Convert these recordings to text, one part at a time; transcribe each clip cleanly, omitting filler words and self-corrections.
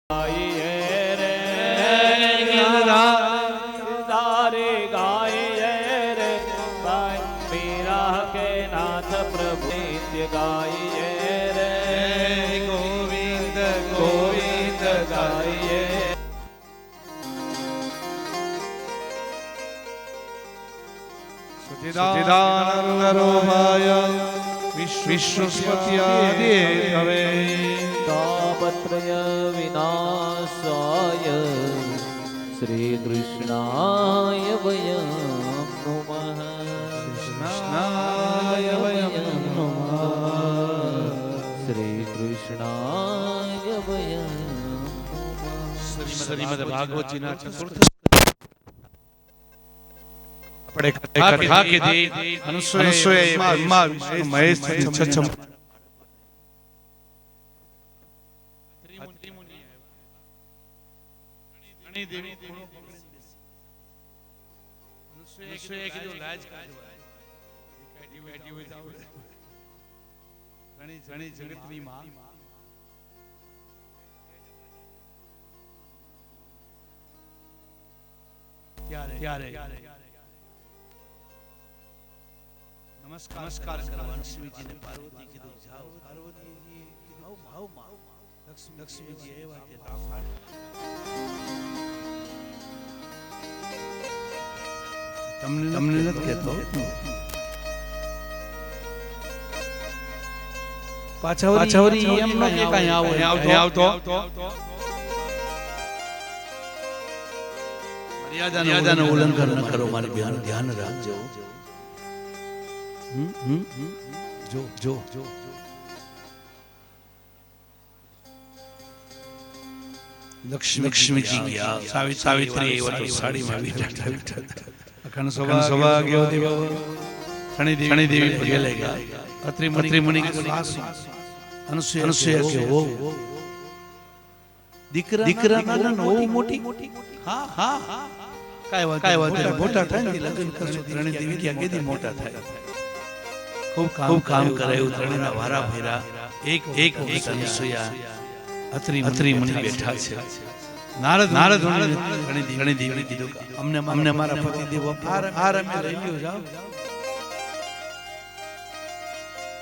गाइए रे तारे गाइए रे मीरा के नाथ प्रभु नित्य गाइए रे गोविंद गोविंद गाइए। सच्चिदानंदरूपाय विश्वस्पत्यादिहेतवे तापत्रय विनाशाय श्रीकृष्णाय वयं नमः। कृष्णाय वयं नमः। श्रीकृष्णाय वयं श्रीमद् भागवतजीना चतुर्थ આપણે કથા કીધી અનુસૂય બ્રહ્મા વિષ્ણુ મહેશ છછમ ઘણી દેવી ખૂણો પકડી બેસી અનુસૂયે કીધું લાજ કાઢો કાઢી હોય તો ઘણી ઘણી જગતની માં ત્યારે नमस्कार करवान शिवजी ने पार्वती कीधु जाओ पार्वती जी कीधु भाव मां लक्ष्मी जी एवा के ताफाड़ તમને નથી કહેતો પાછાવરી એમ ન કે કાઈ આવતો મર્યાદાનું ઉલ્લંઘન ન કરો મારી ધ્યાન રાખજો जो लक्ष्मी जी गया सावित्री साड़ी में बैठा अखंड सभा गयो देव शनि देवी पगे लेगा अत्रि मुनि के पास अनुसूया के हो दीकरा ना नो मोटी हां काय વાત મોટા થાય ને લગ્ન કરશો ત્રણે દેવી કે કેદી મોટા થાય खूब काम करे उतरणीना वारा फेरा एक अनुसूया अत्रि मुनि बैठा छे नारद घणी देवी कीधुं अमने मारा पति देव आरामे लई ल्यो जाओ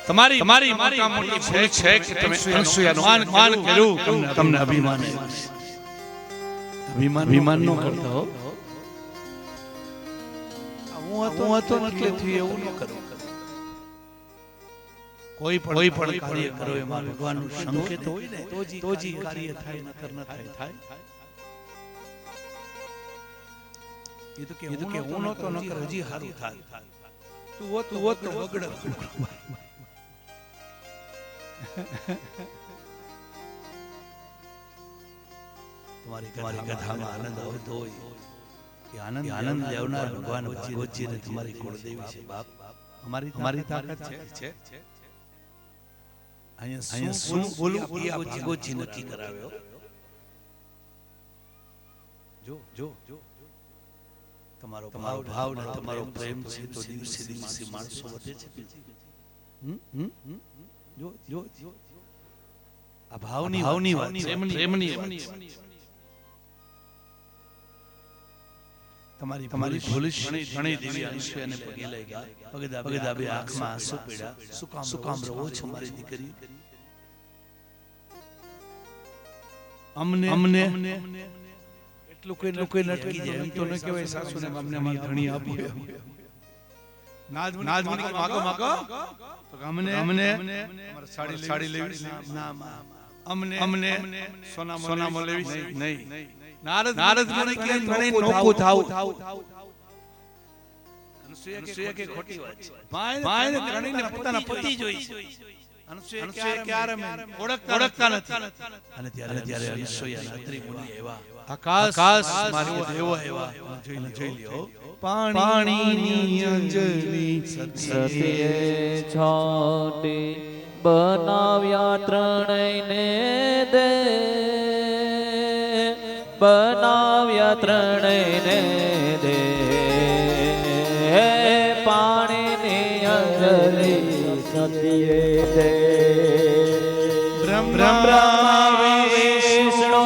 તમારી મોટા મોટી છે કે તમે અનુસૂયાનો માન કર્યું તમને અભિમાન નો કરતા હો હું હતો એટલે થયું એવું ન કરું कोई पण कार्य करो एमां भगवानનું સંકેત હોય ને તો જ કાર્ય થાય નકર ન થાય એ તો કે હું નતો નકર હજી હારું થાય તું હોત તો બગડ તમારી કથામાં આનંદ આવતો હોય કે આનંદ લેવનાર ભગવાન ભગવતજી ને તમારી કુળદેવી છે બાપ અમારી તાકાત છે અહીંયા શું બોલું એ આ ભગવતજી નક્કી કરાવ્યો જો તમારો ભાવ ને તમારો પ્રેમ છે તો દિવસે માણસો વધે છે જો આ ભાવની વાત પ્રેમની વાત તમારી ભૂલ ઘણી દેવી અનુસૂયાને પગે લઈ ગયા પગે દાબે આંખમાં આંસુ પડ્યા શું કામ રહો છો મારી દીકરી અમને એટલું કોઈ લટકી જાય એમ તો ન કહેવાય સાસુને અમને મારી ધણી આપી નાદ માગો તો અમને અમારે સાડી લેવી ના અમને સોનામાં લેવી નહીં नारद मुनि के घणे नोको थाव अनुसूया के खोटी વાત છે ભાઈ ને ઘણીને પોતાના પતિ જોઈ अनुसूया ક્યારે ઓળખતા નથી અને ત્યારે अनुसूया અત્રિ મુનિ એવા આકાશ માર્યો દેવો એવા જોઈ લ્યો પાણીની અંજલિ સતીએ છાંટી બનાવ્યા ત્રણેયને દે બનાવ્યા ત્રણેયને દે પાણીની અંજલિ સતીએ દે બ્રહ્મા વિષ્ણુ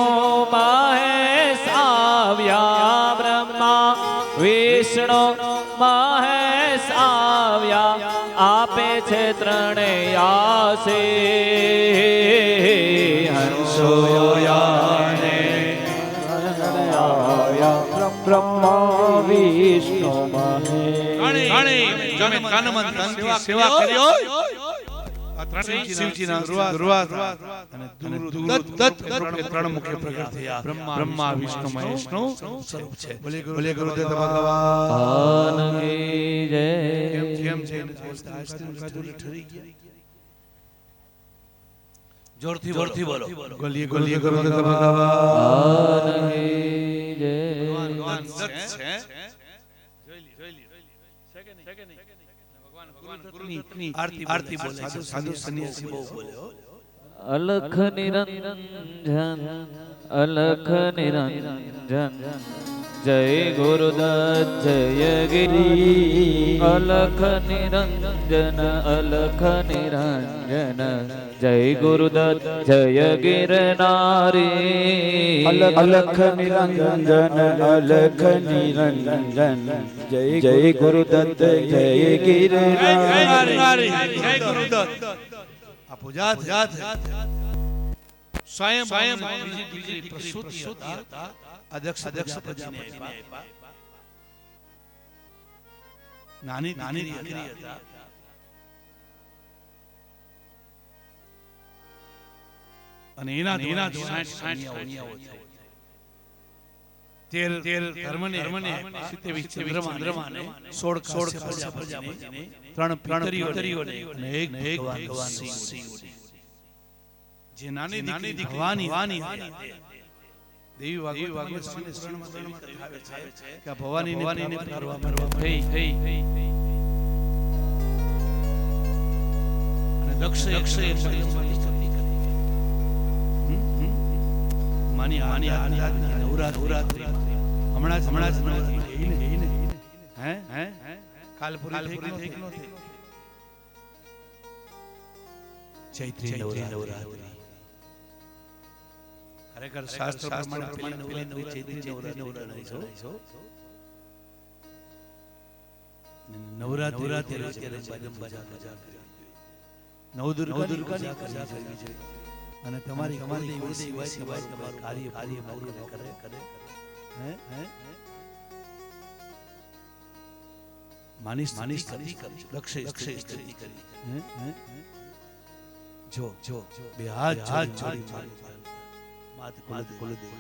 આસે હંસો યાને બ્રહ્મા વિષ્ણુ મહે જમે કાનમન તનથી સેવા કર્યો શિવજીના ગુરુવાસ અને ત્રણ મુખ્ય પ્રગટ થયા બ્રહ્મા વિષ્ણુ મહેશનું સ્વરૂપ છે. બોલે ગુરુદેવ ભગવાન કી જય. કેમ છે ઠરી ગયા જોરથી બોલો ગોલીએ ગુરુદેવ ભગવાન કી જય. ભગવાન દત્ત છે. આરતી બોલે સાધુ સંન્યાસી બહુ બોલ્યો. અલખ નિરંજન અલખ નિરંજન જય ગુરુદત્ત જય ગિરી. અલખ નિરંજન અલખ નિરંજન જય ગુરુદત્ત જય ગિરનારી. અલખ નિરંજન અલખ નિરંજન જય ગુરુદત્ત જય ગિરનારી. જય ગુરુદત્ત. આ પૂજા સ્વયં બીજી પ્રસૂતિ હતા. અધ્યક્ષ પ્રજાપતિને આપ્યા. નાની દીકરી હતા. અને એના 60 કન્યાઓ થઈ. 13 ધર્મને 27 ચંદ્રમાને 16 પ્રજાપતિને 3 પિતરીઓને અને એક ભગવાન શિવ. જે નાની દીકરી ભવાની દેવી ભાગવત પુરાણમાં આવે છે કે ભવાનીને કરવામાં થઈ અને દક્ષે માની નવરાત્રિ હમણાં હે કાલ પૂરી થઈ કે નહોતી? ચૈત્રી નવરાત્રિ ખરેખર શાસ્ત્ર પ્રમાણે પેલી ચૈત્રી નવરાત્રિ નવદુર્ગાની પૂજા કરવી જોઈએ. અને તમારી સિવાય તમારું કાર્ય કરે હે માની સ્તુતિ કરી લક્ષ્ય સ્તુતિ કરી હે જો બે હાથ જોડી માત કુલદેવ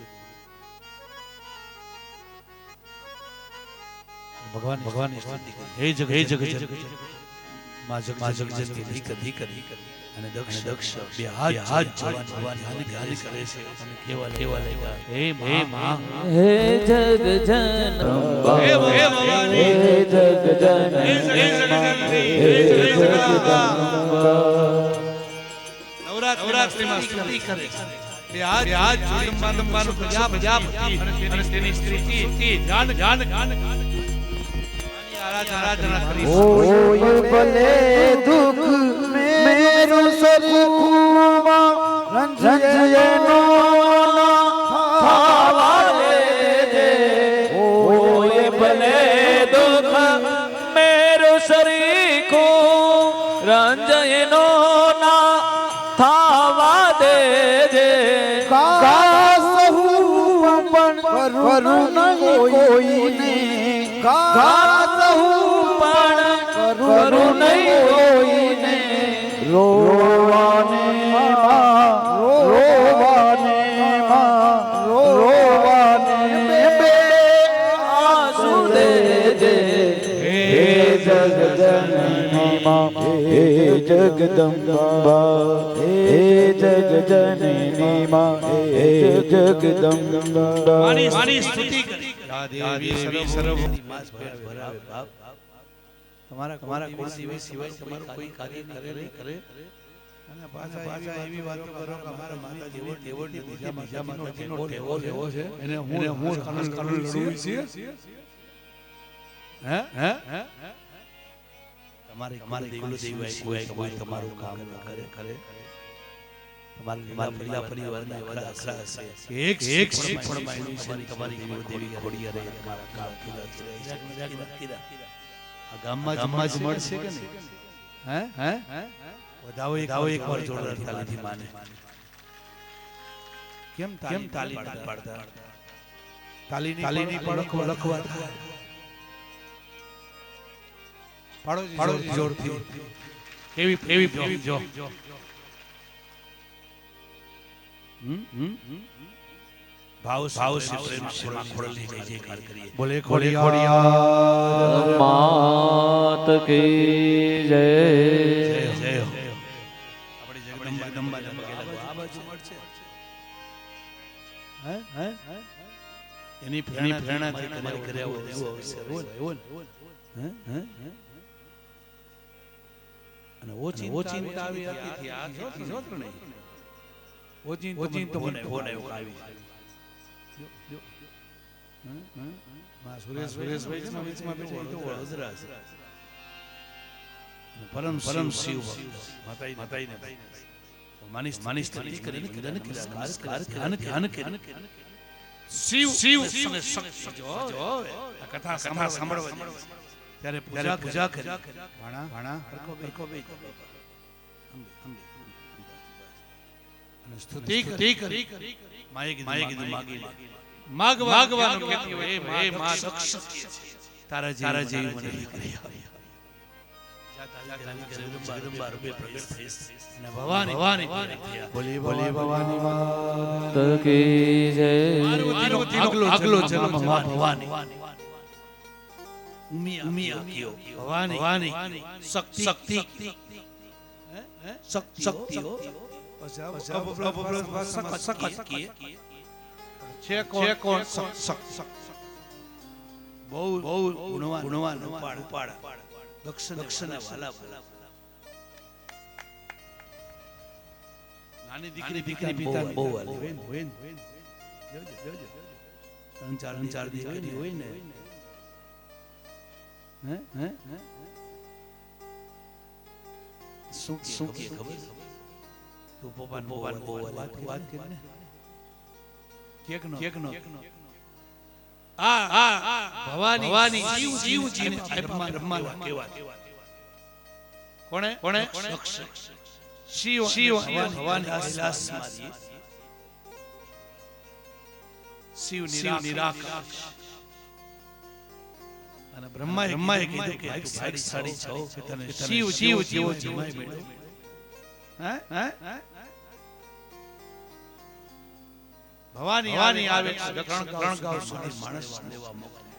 ભગવાન હે જગ માં જગજનની કદી કરી અને દક્ષ બે હાથ જોડી ધ્યાન કરે છે અને કેવા લાગ્યા હે માં હે જગજન હે ભગવાન હે જગજન હે નવરાત્રિમાં સ્તુતિ કરે છે. બે હાથ જોડી લંબાનું પ્રજાપતિ અને તેની સ્ત્રી ધ્યાન આરાધના કરી. હોય ભલે દુઃખ મેરું સરીખુમાં રંજયનો થાવા દે. હોય ભલે દુઃખ મેરું સરીખું રંજયનો ના થાવા દેજે. કાસહુ પણ કરું નહીં કોઈને કાસહુ પણ કરું નહીં કોઈને. રોવાને બે આંસુ દેજે. હે જગજનની માં હે જગદંબા હે જગજનની માં હે જગદંબા. માની સ્તુતિ કરી. દેવી સર્વભૂતિ માસ ભરાવે બાપ. તમારા કોઈ સિવાય તમારું કોઈ કાર્ય કરે અને પાછા એવી વાતો કરો કે અમારા માતા દેવોની બીજા માતાજીનો ટેવો છે એને હું લડવું છે. હે તમારી દેવી કોઈ તમારું કામ ન કરે તમારા પરિવારના એવા દાખલા હશે એક પણ તમારી દેવી ખોડી રહે તમારા કામ કીધા આ ગામમાં જ મળશે કે નહીં? હે વધાવો એકવાર જોરદાર તાલીથી માને. કેમ તાલી પાડતા તાલીની પડખો લખવા પાડો જોરથી કેવી જો ભાવ સે પ્રેમ સે ખોડલી જય જયકાર કરીએ. બોલે ખોડિયાર માત કી જય. જય હો. આપણી જગદંબા પગે લાગો. આ બાજુ મળશે હે એની પ્રેરણાથી કર્યા હોય એવો અવસર હોય હે અને ઓચિંતા આવી હતી આ જોત્ર નહીં ઓચિંતો મને ફોન આવ્યો આવી માં સુરેશભાઈ ના વિચમાં બેઠા તો વડોદરા છે પરમ શિવ માતાઈને માનીશ તરીકે કરીને કીધા શિવ અને શક્તિ જો આ કથા સાંભળવા ત્યારે પૂજા કરી ભાણા હરકો બે અને સ્તુતિ કરી માએ કીધું માગવાનું કહેતી હોય એ માં શક્તિ તારા જેવી મને દીકરી જગદંબા રૂપે પ્રગટ થઈ અને ભવાની બોલી ભવાની માત કી જય. આગલો જન્મ ભવાની ઉમિયા કયો ભવાની શક્તિ છે કોણ બહુ ગુણવાન ઉપાડા દક્ષના વાલા નાની દીકરી બહુ વાલી હોય ત્રણ ચાર દીકરી હોય ને શું કે ખબર તું પપ્પા બહુ વાત કર ને કેક નો ભવાની જીવ બ્રહ્મા કેવા કોણે શિવ ભવાની આશીલાસ મારી શિવ નિરાકાશ અને બ્રહ્માએ કીધું કે સાડી છો કે તને શિવ જેવો જમાઈ મળ્યો હે ભવાની આવે ત્રણ ગાવ સુધી માણસ લેવા મોકલે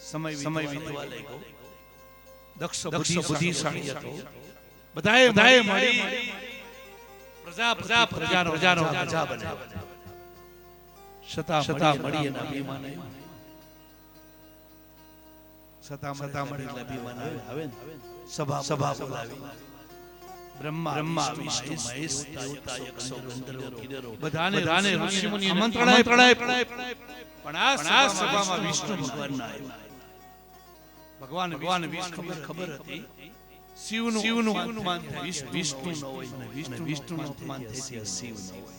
સમય વીતવા લાગ્યો દક્ષ બુદ્ધિશાળી હતો બધાએ મળી પ્રજાનો રાજા બન્યા સતા મળી એના અભિમાન સતા મળી અભિમાન આવે ને સભા બોલાવી બ્રહ્મા વિષ્ણુ મહેશ દેવતા યક્ષો ગંધર્વો કિન્નરો બધાને ઋષિ મુનિ આમંત્રણ પણ આ સભામાં વિષ્ણુ ભગવાન ના આવ્યા. ભગવાન વિષ્ણુ ખબર હતી શિવનું અપમાન થાય વિષ્ણુ ન હોય અને વિષ્ણુનું અપમાન થાય શિવ ન હોય.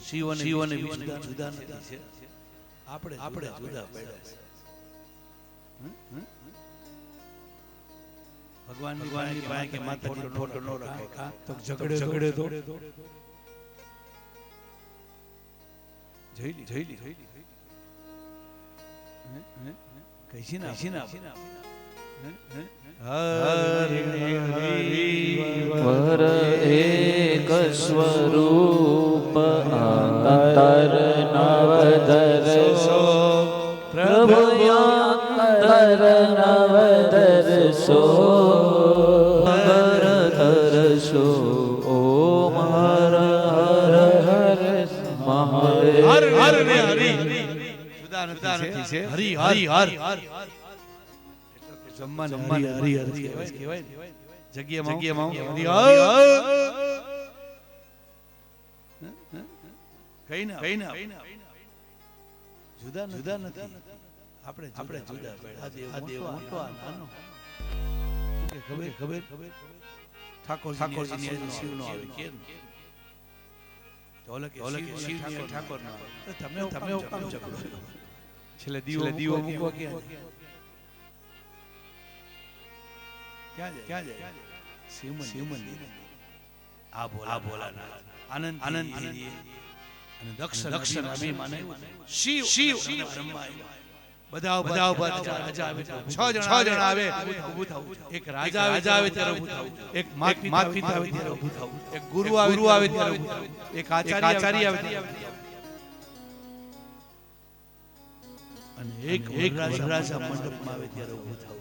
શિવ અને વિષ્ણુ જુદા નથી છે આપણે જુદા પડ્યા છે. ભગવાનની પાસે કે માતાજીનો ફોટો ન રખાય કા તો ઝઘડે તો જઈલી કઈસી ના વર એક સ્વરૂપ અંતર નવધરસો પ્રભુ અંતર નવધરસો ધરસો ઓમ હર હર હર મહાદેવ. જુદા નથી છે હરિ જમવાને હરિ કહેવાય જગ્યામાં હરિ કઈ ના જુદા નથી આપણે જુદા આ દેવ મોટો આ નાનો કે ખબર ઠાકોરજી ની શિવ નો આવે કે શિવ ઠાકોર નો આવે તમે કામ ઝઘડો છેલ્લે દીવો મૂકવા કે ક્યાં જાય શિવ મંદિર આ બોલાના આનંદ અને દક્ષ અભિમાન શિવ અને બ્રહ્મા બધા રાજા આવે 6 જણ આવે એક રાજા આવે ત્યારે ઊભું થવું એક માતા પિતા આવે ત્યારે ઊભું થવું એક ગુરુ આવે ત્યારે ઊભું થવું એક આચાર્ય આવે અને એક રાજા મંડપમાં આવે ત્યારે ઊભું થવું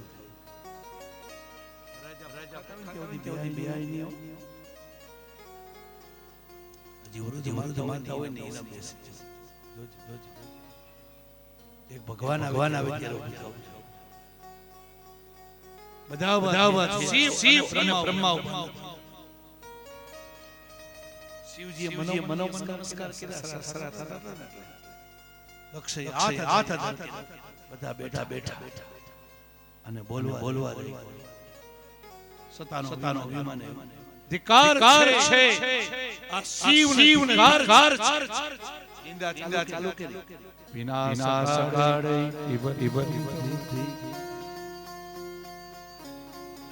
વૃદ્ધ માતા હોય ને એના બેસે એક ભગવાન આવે ત્યારે ઊભું થવું બધા શિવ અને બ્રહ્મા શિવજી મનોમન નમસ્કાર કર્યા સરા થતા હતા લક્ષ્ય હાથ બધા બેઠા અને બોલવા સતાનો અભિમાન ધિકાર છે આ શિવને ધિકાર ઇંદા ચાલુ કરી વિનાશકાળે ઇવ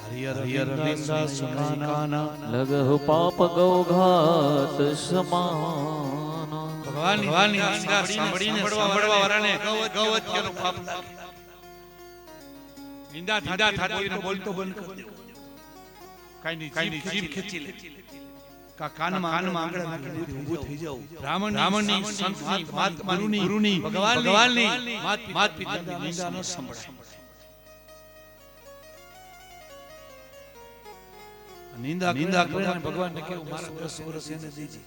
હરિહર નિંદા સુનાના લગહુ પાપ ગૌઘાત સમાન. ભગવાનની નિંદા સાંભળીને સાંભળવા વાળાને ગૌહત્યાનું પાપ લાગે. નિંદા થતી હોય બોલતો બંધ કરી દે. કાઈની જીભ ખેંચી લે. કાનમાં આંગળા નાખીને ઊભું થઈ જાવ. બ્રાહ્મણની સંતની મહાત્માની ગુરુની ભગવાનની માત પિતાની નિંદા ન સંભળાય. નિંદા કરે ભગવાનને કેવું મારા 10 વર્ષ એને દીજે.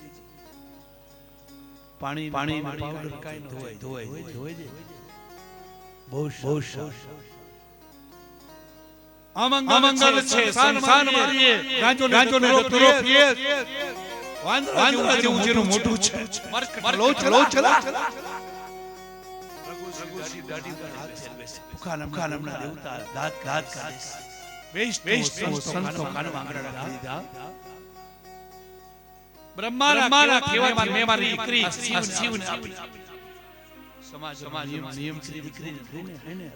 પાણી પાવડર કાઈ ન ધોવાય. બહુ અમંગલ છે સંસાર મારીએ ગાંજો ને રોકીએ વાંદરા જેવું જેનું મોઢું છે ચલો ભૂખા નમના દેવતા દાત કરે વેશ સંતો કાનમાં આંગળા નાખી દીધા. બ્રહ્માના કહેવામાં મેં મારી દીકરી શિવને આપી. સમાજમાં નિયમ છે દીકરીને થઈને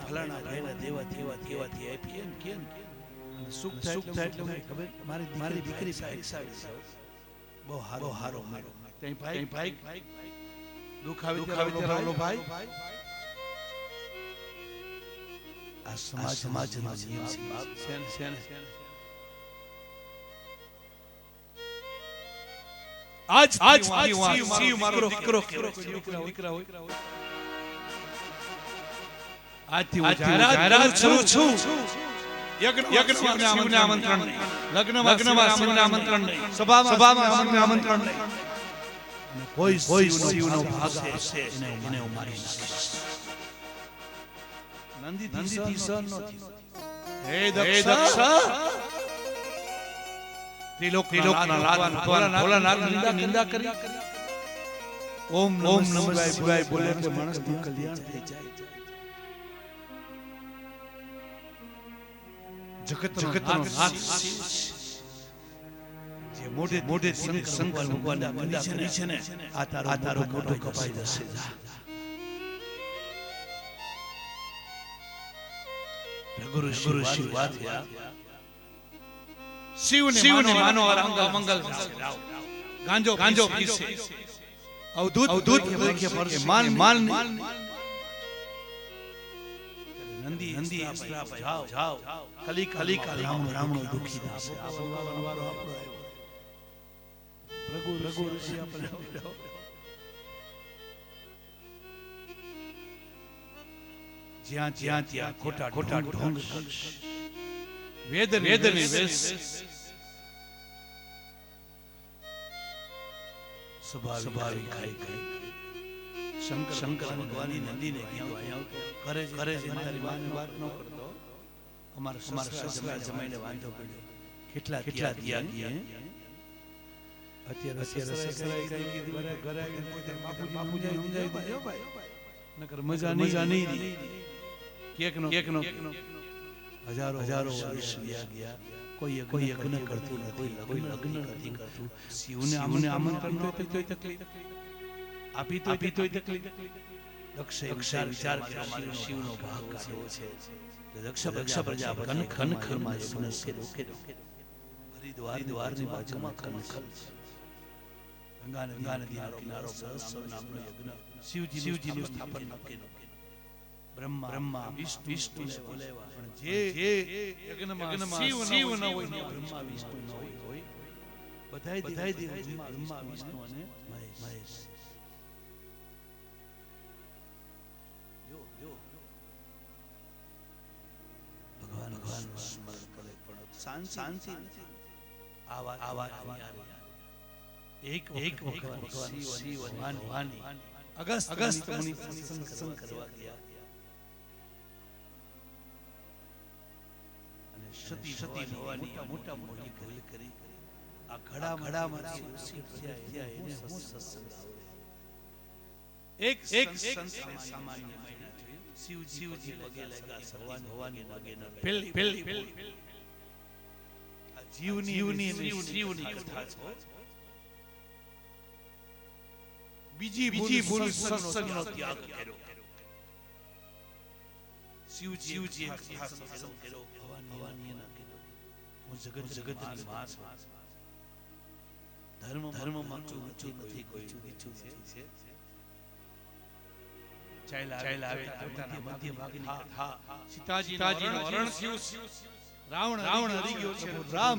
ફલાણા ભાઈના દેવા કેવાથી આપી એમ કે સુખ થાય એટલે મને ખબર મારી દીકરી ભાઈસાળી છે. બહુ હારો તઈ ભાઈ દુખ આવે ત્યારે ભાઈ આ સમાજનો નિયમ છે. આજ શિવ મારો દીકરો દીકરા હોય આજથી હું જાહેરાત કરું છું. યજ્ઞમાં શિવને આમંત્રણ નહીં, લગ્નમાં શિવને આમંત્રણ નહીં, સભામાં શિવને આમંત્રણ નહીં. કોઈ શિવનો ભાગ હશે એને હું મારી નાખીશ. નંદીથી સહન ન થયું. હે દક્ષ ત્રિલોકના નિંદા કરી. ઓમ નમઃ શિવાય બોલે એટલે માણસનું કલ્યાણ થઈ જાય. જગતનો નાથ જે મોઢે શંકર ભગવાનના નિંદા કરી છે ને આ તારો મોઢો કપાઈ જશે. ગુરુ શિવ વાત શિવને માનો અમંગલ ગાંજો પીસે અવધૂત કે માન નંદી શ્રાપ જાઓ કલિકા રામણો દુખી દાસ. પ્રભુ ઋષિ આપણે જ્યાં ખોટા ઢોંગ વેદ સ્વાભાવિક ખાઈ શંકર ભગવાનની નંદીને કીધું કરે છે તારી વાત ન કરતો. અમારા સસરા જમાઈને વાંધો પડ્યો. કેટલા દિયા અત્યારે સસરાએ કઈ કીધું ઘરે આવીને બાપુજી સમજાવી દીધો ભાઈ નકર મજા નહીં. કેકનો હજારો વર્ષ ગયા. કોઈ યજ્ઞ કરતું નથી, કોઈ લગ્ન નથી કરતું. શિવને આમંત્રણ નહોતું તોય તકલીફ, આપી તોય તકલીફ. દક્ષે વિચાર કર્યો શિવનો ભાગ કાઢવો છે. દક્ષ પ્રજાપતિ ખનખરમાં યજ્ઞ શરૂ કર્યો. હરિદ્વારની બાજુમાં ખનખલ છે. ગંગા નદીનો કિનારો સહસ્ર નામનો યજ્ઞ શિવજીનું સ્થાપન કર્યું. બ્રહ્મા વિષ્ણુ બોલાવ્યા, પણ જે યજ્ઞમાં શિવ ન હોય ને બ્રહ્મા વિષ્ણુ ન હોય, બધાય દેવ બ્રહ્મા વિષ્ણુ અને મહેશ. ભગવાન સ્મરણ કરે પણ શાંતિ આવા એક વખત ભગવાન શિવ અને ભવાની અગસ્ત મુનિ સત્સંગ કરવા ગયા અને સતી ભવાની મોટા મોટી ભૂલ કરી. આ ઘડામાંથી શિવ થયા એને સત્સંગ આવડે. એક સંત સામાન્ય મહિના શિવજી પગે લાગ્યા, ભવાની પગે ન પેલી આ જીવની કથા છે. બીજી ભૂલ સત્સંગનો ત્યાગ કર્યો. શિવજી એક સત્સંગ કર્યો, ભવાની ના કર્યો. હું જગતની માં છું. ધર્મમાં ઊંચું નથી, કોઈ ઊંચું છે. ચાલ્યા આવે પોતાના મધ્ય ભાગની કથા. સીતાજીનો હરણ થયું, રાવણ હરી ગયો છે.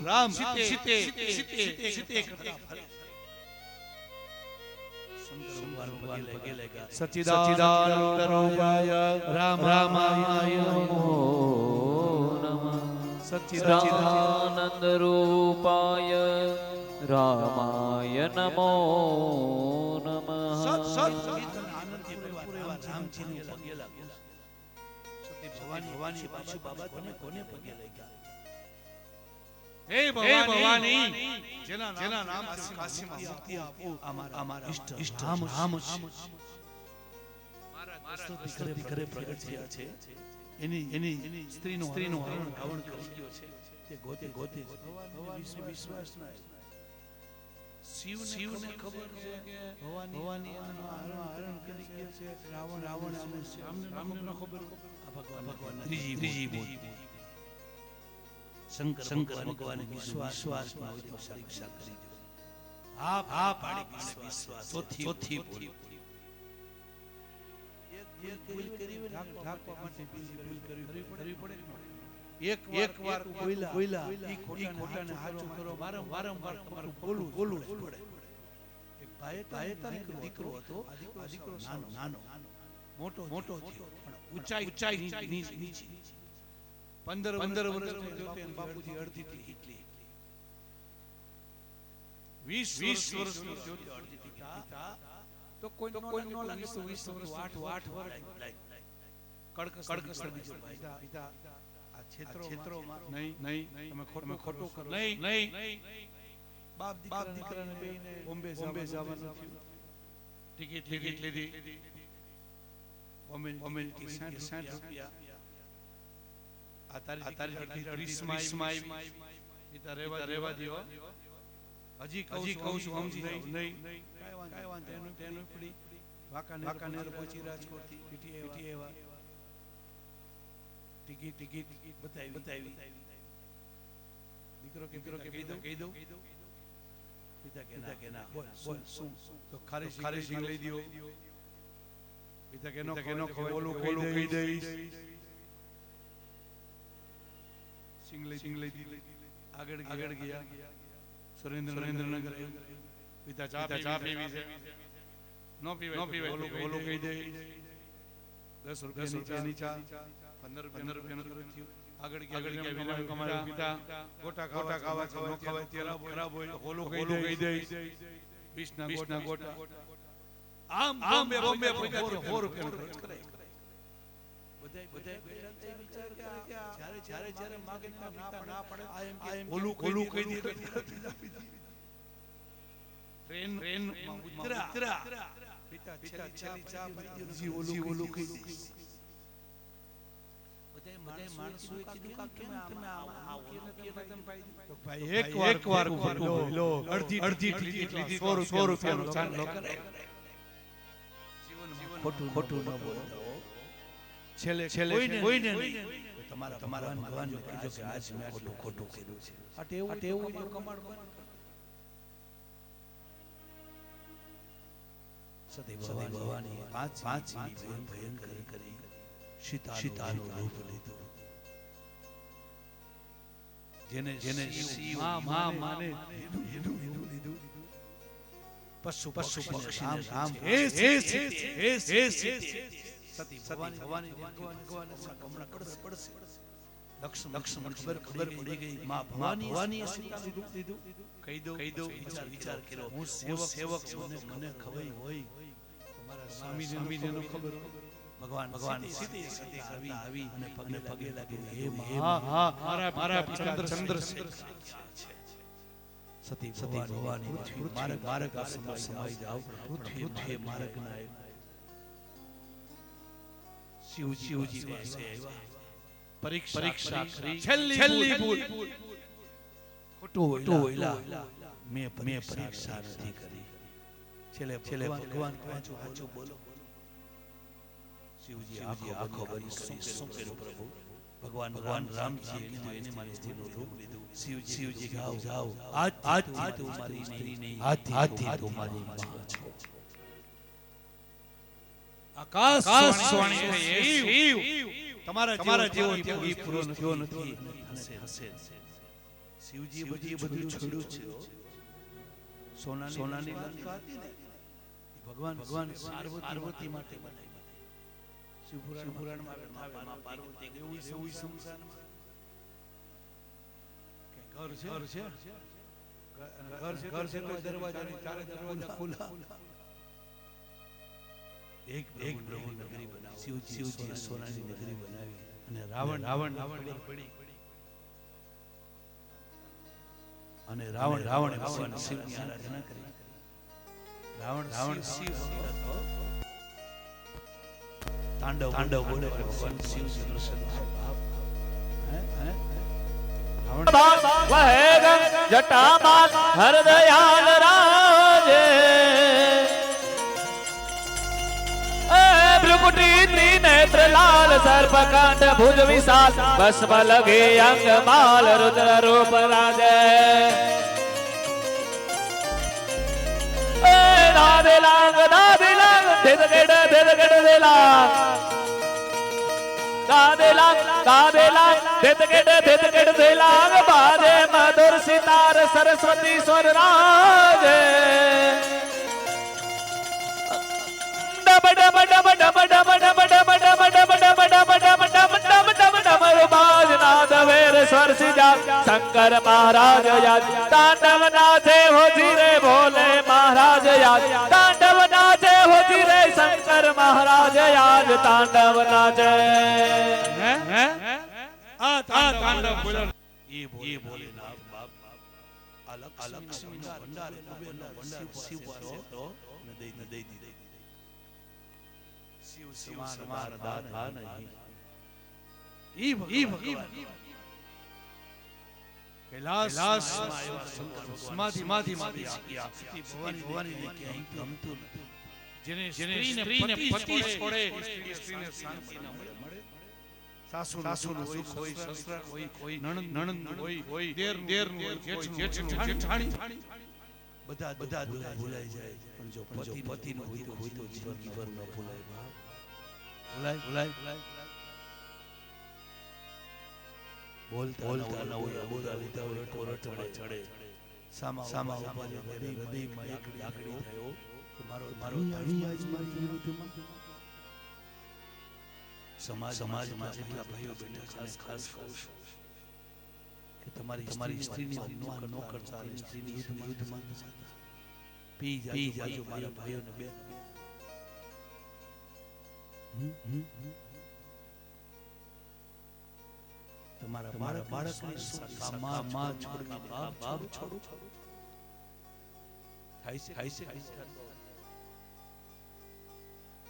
રામ સીતે કરતા ફરે. સચ્ચિદાનંદ રૂપાય રામાય નમો નમઃ. સચ્ચિદાનંદ રૂપાય રામાય નમો નમઃ. રામજીને પગે લાગ્યો. સતી ભવાની બાબા કોને પગે લાગ્યા? હે ભવાની, જેના નામ કાશીમાં મુક્તિ આપો, અમારા ઇષ્ટ રામ છે. મારા ઘરે પ્રગટ થયા છે. એની સ્ત્રીનો હરણ રાવણ કરી ગયો છે. તે ગોતે વિશ્વાસ ના શિવને ખબર છે કે ભવાની હરણ કરી ગયો છે. રાવણ રામને ન ખબર. ભગવાન ત્રીજી બોલ. શંકર ભગવાને વિશ્વાસમાં પરીક્ષા કરી દો. હા પાડી વિશ્વાસ. ચોથી બોલ. એક ભૂલ કરી ઢાંકવા માટે બીજી ભૂલ કરવી પડે. એક વાર બોલ્યા ઈ ખોટાને સાચું કરો. વારંવાર તમારું બોલવું પડે. એક ભાઈ દીકરો હતો. આ દીકરો નાનો મોટો થયો, પણ ઊંચાઈ નીચી. 15 વર્ષ બાપુજી અડધી એટલી 20 વર્ષનો અડધી તો કોઈ નો લાગે 20 વર્ષ 8 વર્ષ કડકસર બીજો ભાઈ આ ક્ષેત્રોમાં નહીં તમે ખોટું કરો નહીં બાપ દીકરાને બેને બોમ્બે જવાનું થયું. ટિકિટ લીધી. બોમ્બે ટિકિટ 60 રૂપિયા. આ તારી 30 માં આવી. રેવા દો. હજી કહું છું સમજી નહીં. કાઈ વાંધો એનું પડી. વાંકાનેર પહોંચી રાજકોટ થી પીટી આવ્યા. ટિકિટ બતાવી. દીકરો કે કહી દઉં. પિતા કે ના. બોલ શું? તો ખારી સિંગ લઈ દો. પિતા કે નો ખવાય. ઓલું કહી દઈશ. સિંગ લઈ દીધી. આગળ ગયા. સુરેન્દ્રનગર. પિતા ચા પીવી છે. નો પીવાય. ઓલું કહી દે. 10 રૂપિયાની ચા 15 રૂપિયાનું થયું. આગળ ગયા. કમાયા. પિતા ગોટા ખાવા છે. નો ખવાય તેલ ખરાબ હોય. ઓલું કહી દે. 20 ના ગોટા. આમ બોમ્બે 4 રૂપિયાનો ખર્ચ કરે. જ્યારે માગે ના પડે ઓલું કહી દે. ટ્રેન ઉતરા. પિતા છેલ્લી ચા પીધી. ઓલું કહી દે. બધા માણસોએ કીધું કે કેમ તમે તો ભાઈ એકવાર લો અડધી ટિકિટ લીધી. 100 રૂપિયાનો ચાંદલો કરે. જીવનમાં ખોટું ન બોલો. છેલ્લે કોઈને નહીં. તમારા ભગવાનને કીધું કે આજ મેં ખોટું કર્યું છે. આ ટેવું જો કમાડ બંધ કર. સતી ભવાની પાંચ ભયંકર કરી સીતાનું રૂપ લીધું. જેને માં માને લીધું. પશુ પક્ષી રામ હે સતી ભવાની હમણાં પડશે. લક્ષ્મણ ખબર પડી ગઈ માં ભવાની સીતાનું રૂપ લીધું. કહી દો વિચાર કર્યો હું સેવક છું મને ખબર હોય તમારા સ્વામીજીનો ખબર ભગવાન સતી આવી અને પગે લાગી હે માં મારા ચંદ્રશેખર છે. સતી ભવાની માર્ગ સમાઈ જાવ પૃથ્વી માર્ગ ના શિવજી પાસે આવ્યા. પરીક્ષા કરી છેલ્લી ભૂલ ખોટું હોઈલા મેં પરીક્ષા નથી કરી. છેલ્લે ભગવાન સાચું બોલો. શિવજી આખો બંધ કરી શું કર્યું પ્રભુ? ભગવાન રામજી કીધું એને મારી રૂપ લીધું. શિવજી જાઓ આજથી તું મારી નહીં આજથી તું મારી માં છો. આકાશવાણી શિવ તમારા જેવો પૂરો થયો નથી. હસે શિવજી બધું છોડ્યું છે. સોનાની લંકા હતી ને ભગવાન પાર્વતી માટે બનાવી. શિવપુરાણમાં માં પાર્વતી એવું સંસારમાં કે ઘર છે તો દરવાજાની ચારે દરવાજા ખુલ્લા. એક બ્રહ્મ નગરી બનાવી. શિવજી સોનાની નગરી બનાવી અને રાવણ ખબર પડી અને રાવણ ભગવાન શિવની આરાધના કરી. રાવણ શિવ તાંડવ બોલે ભગવાન શિવજી પ્રસન્ન જટામાં હરદયાલ રાજે ભ્રુકુટી ત્રિનેત્ર લાલ સર્પકાંડ ભુજ વિશાલ ભસ્મ લગે અંગ માલ રુદ્ર રૂપ રાજે દાદેલાંગ ધેદગેડ દેલાંગ દાદેલાંગ ધેદગેડ દેલાંગ બાજે મધુર સિતાર સરસ્વતી સ્વર રાજે शंकर महाराज याद तांडव नाचे हो जीरे भोले महाराज याद तांडव नाचे हो जीरे शंकर महाराज याद तांडव नाचे તાંડવ બોલો. ये बोले ना बाप अलक्ष्मीનો ભંડાર કુબેરનો ભંડાર શિવ પાસે તો ન દઈ દીધી. શિવ સમાન દાતા નહીં. ઈ ભગવાન કૈલાસમાં આવ્યા શંકર સમાધિમાં ગયા. ભવાની ને ક્યાંય ગમતું નથી. જેને સ્ત્રીને પતિ છોડે સ્ત્રીને શાંતિ ન મળે. સાસુનું સુખ હોય, સસરા હોય, કોઈ નણંદ હોય, દેરનું હોય, જેઠાણી બધા ભૂલાઈ જાય. પણ જો પતિનું હોય તો જીવનભર ન ભૂલાય. ભૂલાય બોલતા ન હોય બોલા લીધા હોય ટોરટમાં ચડે. સામા ઉપાલે હૃદયમાં એક લાગણી થયો કે મારો સમાજમાં જેટલા ભાઈઓ બેઠા ખાસ કહું કે તમારી સ્ત્રીની અપમાન ન કરતા. સ્ત્રીની યુદ્ધમાં પી જાજો મારા ભાઈઓને બે. તમારા બાળકને માં છોડી બાપ છોડું ખાય છે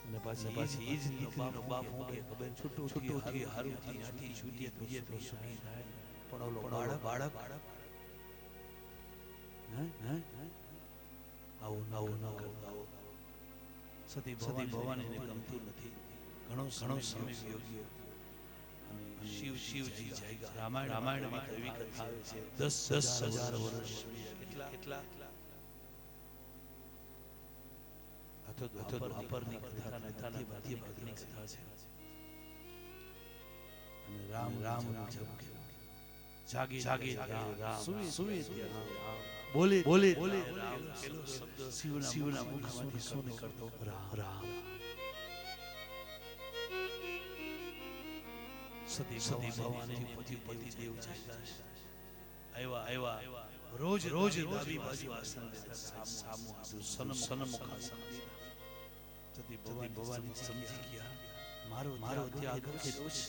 અને પાછી ઈ જ દીકરીનો બાપ હું કે ખબર છૂટું હારું થી છૂટીએ તો સુખી થાય. પણ ઓલો બાળક આવું ન કરતા. સતી ભવાનીને ગમતું નથી. ઘણો સમય વયો ગયો શિવજી જાયગા રામાયણમાં એવી કથા આવે છે 10,000 વર્ષ કેટલા આ તો દ્વાપરની કથા નથી બધી ભાગની કથા છે અને રામ જપ જાગે રામ સુવે બોલે રામ પેલો શબ્દ શિવના મુખમાંથી શું નીકળતો રામ સતી ભવાની પતિ દેવ જાયગા આવ્યા રોજ ડાબી બાજુ આસન લેતા સામુ સન્મુખાસન સતી ભવાની સમજી ગયા મારો ત્યાગ કર્યો છે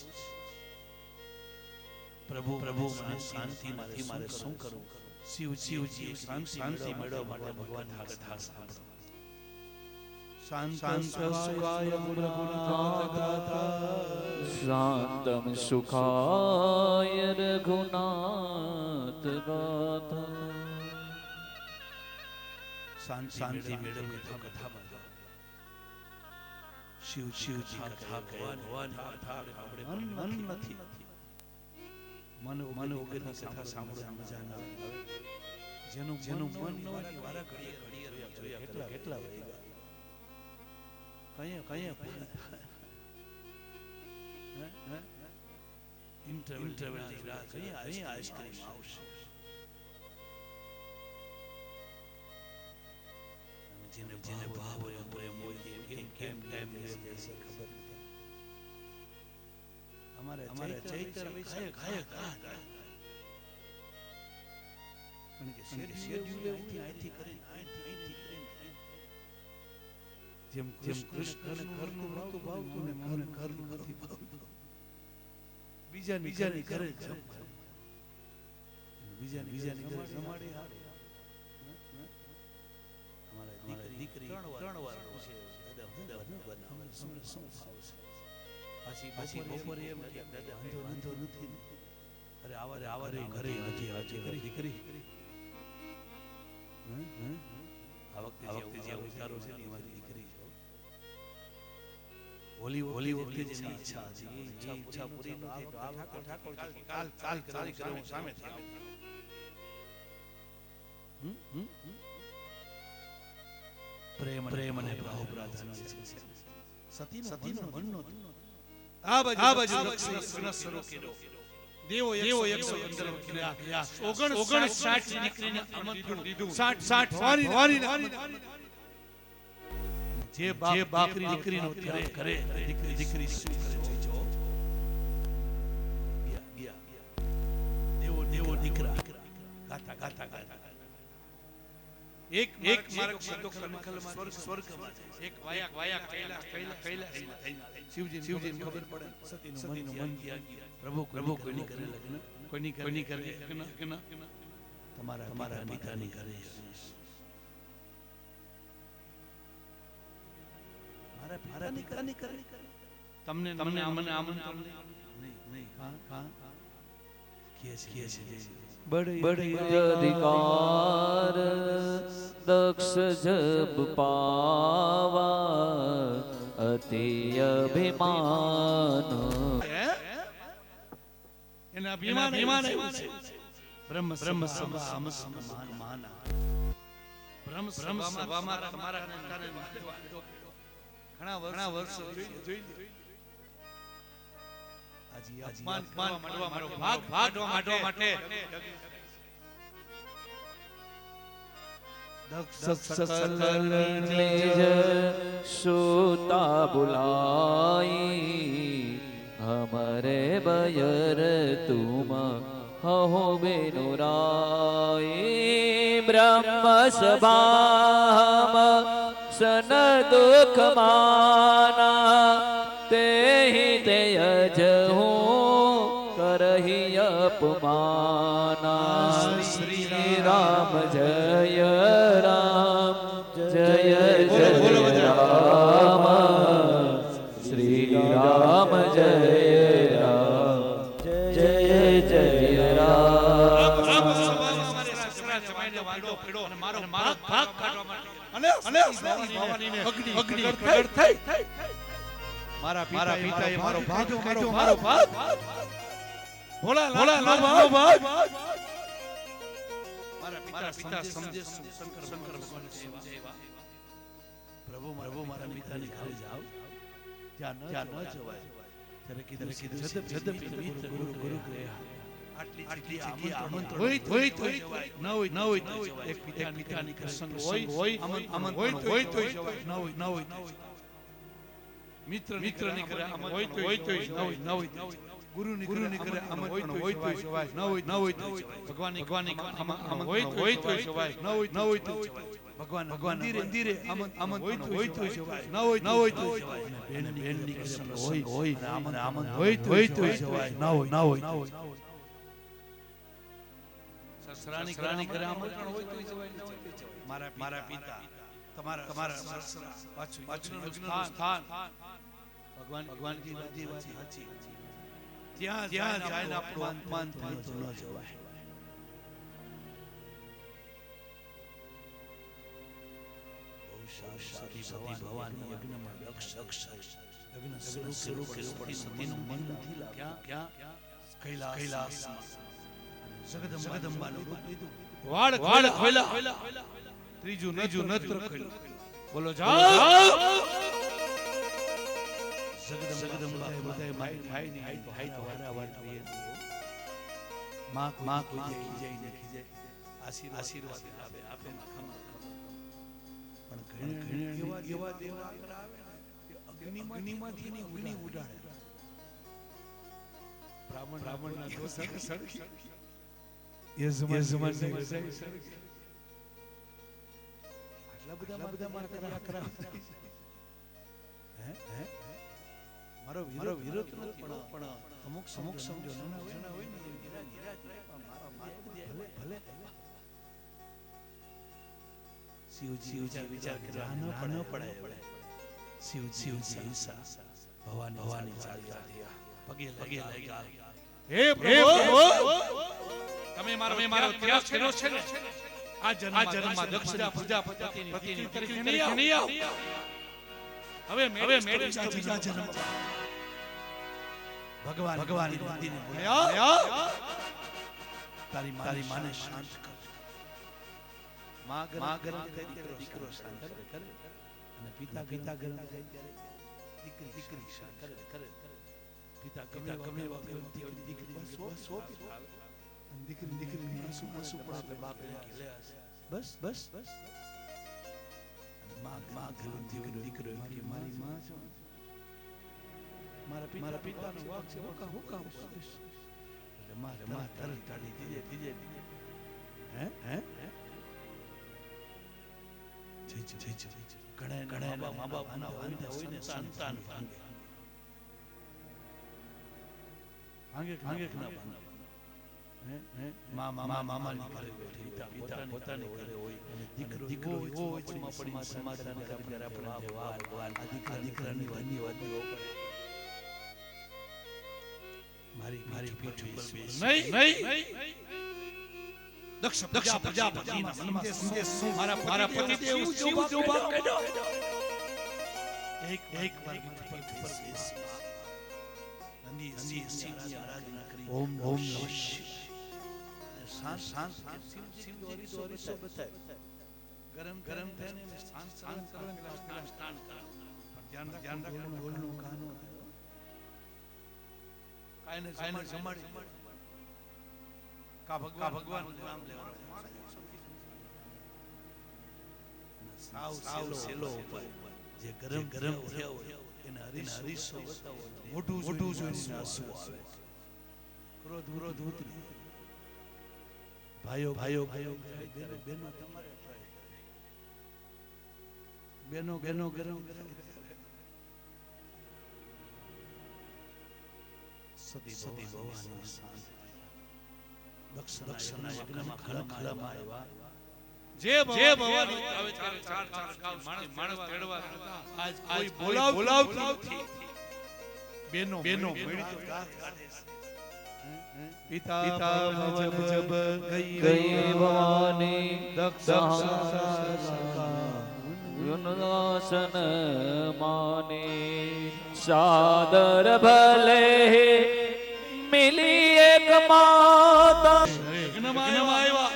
પ્રભુ મને શાંતિ નથી મારે શું કરું શિવજી શાંતિ મેળવવા માટે ભગવાન કથા સાંભળો શાંતમ સુખાય રઘુનાથ ગાથા શાંતિ મેળવવી તો કથામાં શિવજી કથા ભગવાન કથા આપણે મન નથી મન વગરની કથા સાંભળવાની મજા ના આવે જેનું મન ન હોય વારા ઘડીએ જોયા કેટલા વાગ્યા કયા ઇન્ટરવલ ની રાહ કયા આઈસ્ક્રીમ આવશે જેને ભાવ હોય પ્રેમ હોય કેમ ટાઈમ લેશે ખબર નથી અમારે ચૈતર ખાય કારણ કે શેડ્યુલ અહીંથી કરીને જેમ કૃષ્ણને ઘરનું નહોતું ભાવતું ને મને ઘરનું નથી ભાવતું બીજાની ઘરે બીજાની ઘરે જમાડે અમારા દીકરી 3 વાર છે શું ભાવશે પછી બપોરે એમ કે દાદા વાંધો નથી અરે આવારે ઘરે નથી હાજી દીકરી આ વખતે જે ઉતારો છે ને મારી દીકરી છે હોલી વખતે જેની ઈચ્છા હતી એ ઈચ્છા પૂરી નથી તો આ વખતે કાલ કરે હું સામે થી પ્રેમ અને ભાવ પ્રાર્થના છે સતીનો મન નહોતું આ બાજુ લક્ષ્મી શરૂ કર્યો દેવો 115 કર્યા 59 દીકરીને આમંત્રણ દીધું 60 વારી જે બાપ દીકરીનો ત્યાગ કરે દીકરી શું કરે જો ગયા દેવો દીકરા ગાતા એક માર્ગ શબ્દો કલમમાં સ્વર્ગમાં છે એક વાયા કૈલાસ શિવજી ખબર પડે સતીનું મન ત્યાગી પ્રભુ કોઈની કરે લગ્ન કોઈની કરે લગ્ન તમારા પિતાની કરે મારા પિતાની કરે તમને મને આમંત્રણ નહીં હા કે છે बड़े अधिकार दक्ष जब पावा अति अभिमान એના અભિમાન છે બ્રહ્મ સમાન બ્રહ્મ સભામાં તમારા ઘણા વર્ષો જોઈ અપમાન કરવા મારો ભાગ માટે सकल निज सूता बुलाई हमरे बयर तुम हो बेनुराई ब्रह्म सभा सन दुख माना ते ते अजहूं करही अपमाना श्री राम जय राम जय जय राम श्री राम जय राम जय जय राम મારો ભાગ કાઢવા માટે અને ભવાનીને અગ્નિ થઈ મારા પિતાએ મારો ભાગ કાઢ્યો, મારો ભાગ ભોળાનાથનો ભાગ. મારા પિતા સમજે શંકર ભગવાન સેવા. પ્રભુ મારા પિતાને ઘરે જાઓ, ત્યાં ન જવાય. ત્યારે કીધું જદપી મિત્ર ગુરુ ગયા. આટલી આમંત્રણ હોય તો જવાય, ન હોય તો જવાય. એક પિતાની સંગ હોય આમંત્રણ હોય તો જવાય, ન હોય તો મિત્રની કરે હોય તો જવાય, ન હોય તો ગુરુની કરે આમંત્રણ હોય તો જવાય, ન હોય તો ભગવાનની આમંત્રણ હોય તો જવાય, ન હોય તો ભગવાન મંદિરે આમંત્રણ હોય તો જવાય, ન હોય તો જવાય. બેનની કરે હોય આમંત્રણ હોય તો જવાય, ન હોય. સસરાની કરે આમંત્રણ હોય તો જવાય, ન હોય તો જવાય. મારા પિતા તમારા સસરા પાછું સ્થાન ભગવાનજી રાજી સાચી. ત્યાં જાય આપણું અપમાન થાય તો ન જવાય. સતી ભવાની યજ્ઞમાં દક્ષ યજ્ઞ શરૂ કર્યો, પણ સતીનું મન નથી લાગ્યું. ક્યાં? કૈલાસમાં જગદંબાનું રૂપ લીધું, વાળ ખોલ્યા, ત્રીજું નત્ર ખોલ્યું. બોલો જાઓ. જગદંબા બધાય માઈ થાય તો વારાવાર કરીએ. માં કોઈ ખીજાય આશીર્વાદ આપે ખમા. પણ ઘણી એવા દેવા આવે કે અગ્નિમાંથી ની ઉડી ઉડાડે. બ્રાહ્મણના દોષ સળગી યજમાન આટલા બધા મારા કરા. હે મારો વિરોધ નથી, પણ અમુક સમજો નાના હોય ને ભલે શિવજી વિચાર કરવા ન પડાય. શિવજી હિંસા ભવાની ચાલ્યા પગે લાગ્યા. હે પ્રભુ, તમે મારો ત્યાગ કર્યો છે ને, આ જન્મમાં દક્ષ પ્રજાપતિની પત્ની તરીકે નહીં આવ. હવે મેળવીશ તો બીજા જન્મમાં. ભગવાન મંદિરને બોલ્યા, તારી માને શાંત કર. માં ગરમ થાય દીકરો શાંત કરે, અને પિતા ગરમ થાય ત્યારે દીકરી શાંત કરે. પિતા ગમે એવા ગરમથી દીકરી દીકરી આંસુ પડે, બાપે બસ. માં ગરમથી દીકરો મારી માં છે, મારા પિતાનો વાક છે, હું કામ કરીશ. એટલે માં તરત ટાળી દીજે. હે ઘણા મા બાપ હોય ને સંતાન ભાંગે ના ભાંગે. મામાની ઘરે બેઠી, પોતાની ઘરે હોય, અને દીકરો હોય પડી સમાધાન કરે. ભગવાન આ દીકરાની વાતીઓ પડે. મારી પીઠ ઉપર બેસ નહીં. દક્ષ પ્રજાપતિના મનમાં સંદેશ મારા પતિદેવ શિવ જો ભાગ કાઢ્યો. એક વાર પીઠ પર બેસ. શિવની આરાધના કરી. ઓમ નમઃ શિવાય. શાંત શિવ બતાય. ગરમ થઈને શાંત કરવાનું સ્નાન કરાવ. પણ ધ્યાન રાખવાનું બોલનું કાનો કાયને સંભાળી. કા ભગવાન નામ લેવાનું. સાવ સેલો ઉપાય. જે ગરમ થયો હોય એને હરીશો બતાવો. મોટું જોઈને આંસુ આવે. ક્રોધ ઉતરી. ભાઈઓ બેનો તમારે બેનો ગરમ સતી ભવાની શાંત. દક્ષના યજ્ઞમાં ખળખળમાં આવ્યા. જે ભવાની આવે ચાર માણસ તેડવા આજ કોઈ બોલાવતું નથી. બેનો મળી તો ગાત કાઢે છે. પિતા જબ ગઈ ભવાની દક્ષ સુનાસન માને સાદર ભલે મિલી એક માતા યજ્ઞમાં આવ્યા.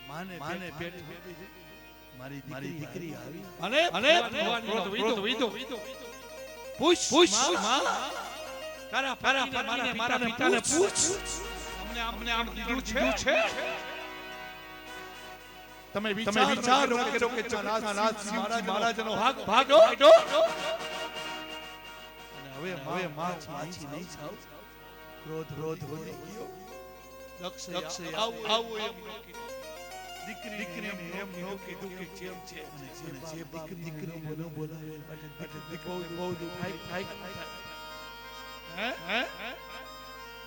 માને પેટ મારી દીકરી આવી અને ક્રોધ વીધો. પૂછ માં તારા મારા પિતાને પૂછ. અમને આમ કીધું છે. તમે વિચારો કે નાથ મહારાજનો ભાગો. અને હવે માછી નહીં થાવ. ક્રોધ વધી ગયો. દક્ષ આવું એમ દીકરી એમ નો કીધું કે જેમ છે અને જે દીકરી બોલાવે એટલે બહુ થાય. હે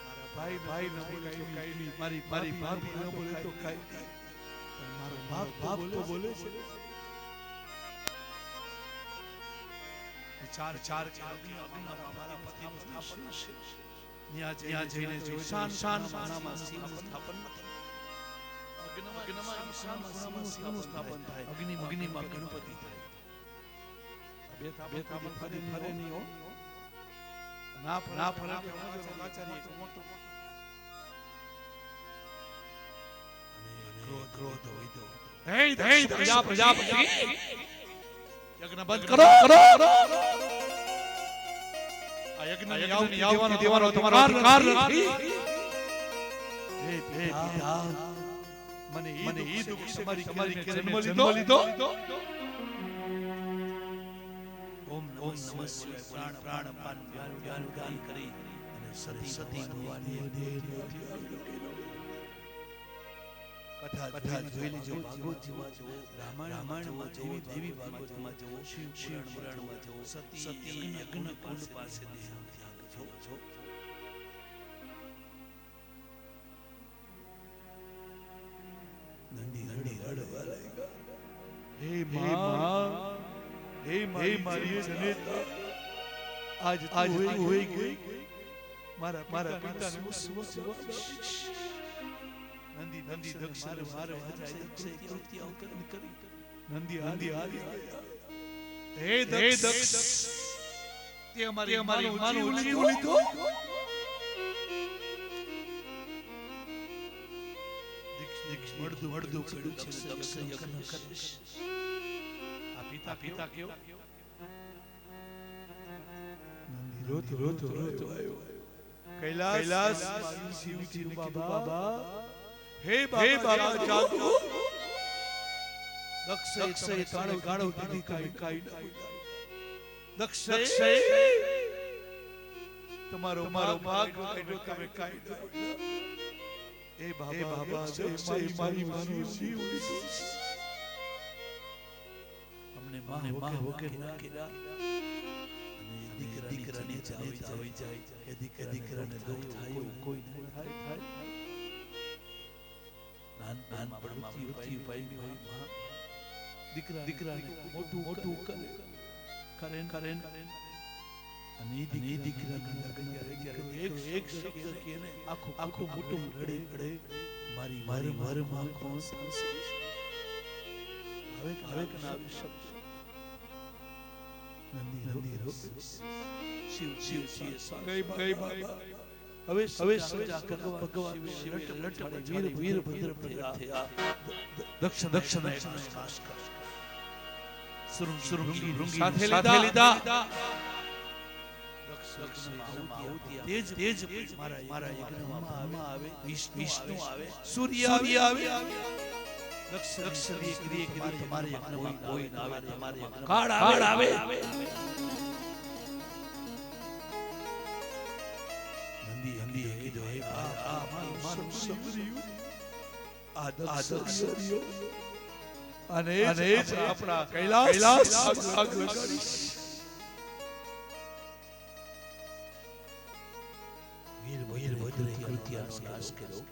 મારા ભાઈ ન બોલે તો કાઈ નહીં. મારી ભાભી ન બોલે તો કાઈ નહીં. પણ મારો બાપ તો બોલે છે. ચાર મારા પતિનું સ્થાપન છે. ત્યાં જઈને જોઈ શાન માનામાં શિવનું સ્થાપન નથી. અગ્નિમાં ઈશાનમાં શિવનું સ્થાપન થાય. અગ્નિમાં ગણપતિ થાય. બે થાપણ ફરે નહીં હો. ના ફરે આચાર્ય મોટો ક્રોધ હોય તો પ્રજાપતિ યજ્ઞ બંધ કરો. આ યજ્ઞ આવવાનો દેવાનો તમારો અધિકાર નથી. હે પિતા, મને ઈ દુઃખ તમારી જન્મ લીધો. ઓમ નમઃ શિવાય પ્રાણ અપાન જ્ઞાન કરી અને સતી ભગવાનની કથા જોઈ લેજો. ભાગવતમાં જુઓ, રામાયણમાં જુઓ, દેવી ભાગવતમાં જુઓ, શિવ પુરાણમાં જુઓ. સતી યજ્ઞ કુંડ પાસે દેહ ત્યાગ છો. નંદી રડવા લાગ્યા. હે મારી જનેતા, આજ તું હોઈ ગઈ. મારા પિતાને નંદી દક્ષને મારે નંદી હારી હે દક્ષ, તે અમારી માનું જીવ લીધો. મળદું પડ્યું છે. દક્ષ યજ્ઞ કરીશ. આ પિતા કેવો નંદી રોતો આવ્યો. કૈલાસ શિવજી ને કીધું, બાબા હે બાબા જાગો. દક્ષે ગાળો દીધી કાઈ ના. દક્ષે તમારો ભાગ કાઢ્યો, તમે કાઈ ના. એ બાબા મારી માનું જીવ લીધું. અમને માં હોકે ના કીધા. અને દીકરાની જનેતા આવી જાય કે દીકરાને દુઃખ થાય કોઈ ન થાય. નાનપણમાં મૃત્યુ પામી હોય માં દીકરાને મોટું કરે અને એ દીકરાના લગ્ન કરે. એક શબ્દ કે આખું મોટું રડે. મારી માં કોણ સાંસે હવે કનાવી શબ્દ નંદી રો શિવ ગઈ બાબા. હવે સજા ભગવાન લટ વીરભદ્ર પ્રગટ થયા. દક્ષિણ નાશ કર. સુરંગી સાથે લીધા. તેજ મારા યજ્ઞમાં આવે. વિષ્ણુ આવે, સૂર્ય આવે. દક્ષ ક્રિયા કરી તમારે યજ્ઞમાં કોઈ ના આવે. તમારે કાળ આવે. નંદી કીધું, હે મારું સમર્યું આ દક્ષ અને આપણા કૈલાસ આગ લગાડીશ. વીરભદ્રે કૃત્યાનો નાશ કર્યો.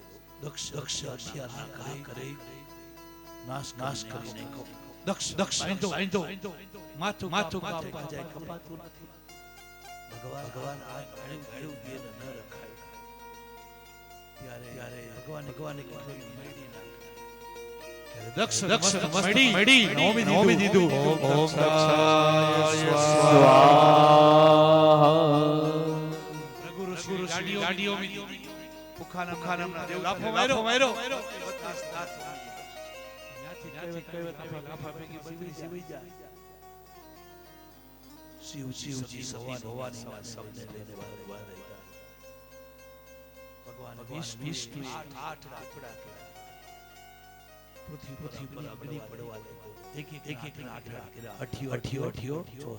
દક્ષ હત્યા ના કરે. નાશ કરી નાખ્યો. દક્ષ આંધો માથું કાપવા જાય, કપાતું નથી. ભગવાન આ ગાળ્યું દેન ન રખાય. ત્યારે ભગવાને કીધું મેળી નાખ. ત્યારે દક્ષ મળી નોમી દીધું ઓમ દક્ષાય સ્વાહા રઘુ ઋષિ ગાડીઓ પુખાના નામના દેવ લાફો માર્યો શિવજી ભવાની માં સૌને લઈને બહાર આવ્યા. ભગવાન વિષ્ણુ આઠ રાખડા પૃથ્વી પર અગ્નિ પડવા લાગ્યો. એક ના આઠ રાખડા અઠિયો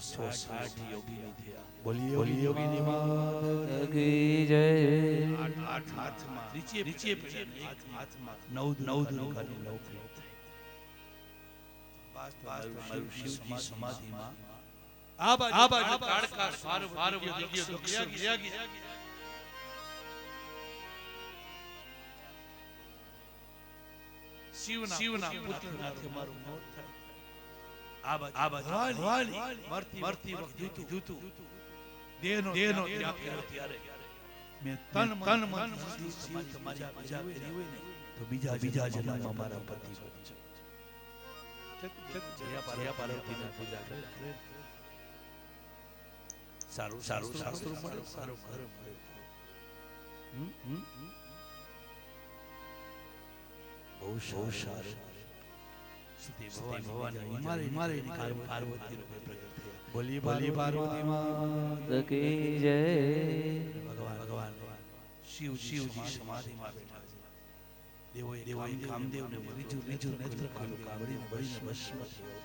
60 યોગી થયા. બોલીએ યોગીની માત કી જય. આઠ હાથમાં નીચે પડ્યા. હાથમાં નવ દુર્ગાની નવ પ્રેત થઈ. મારું શિવજી સમાધિમાં આ બાજુ કાળકા પાર્વતી ગયો દક્ષ ગયા શિવના પુત્રનાથી મારું મોત થાય. આ બાજુ મરતી વખતે કીધું દેહનો ત્યાગ કર્યો ત્યારે મેં તન મન તમારી પૂજા કરી હોય ને તો બીજા જન્મમાં મારા પતિ બનજો. જયા પાર્વતીની પૂજા કરે. સારું શાસ્ત્રો મળે, સારું ઘર મળે. બહુ સારું. ભવાની હિમાલયની પાર્વતી રૂપે પ્રગટ થયા. બોલી પાર્વતી માત કી જય. ભગવાન શિવજી સમાધિમાં બેઠા છે. દેવોએ કામદેવને બીજું નેત્ર ખોલ્યું. કામડીને બળીને ભસ્મ થયો.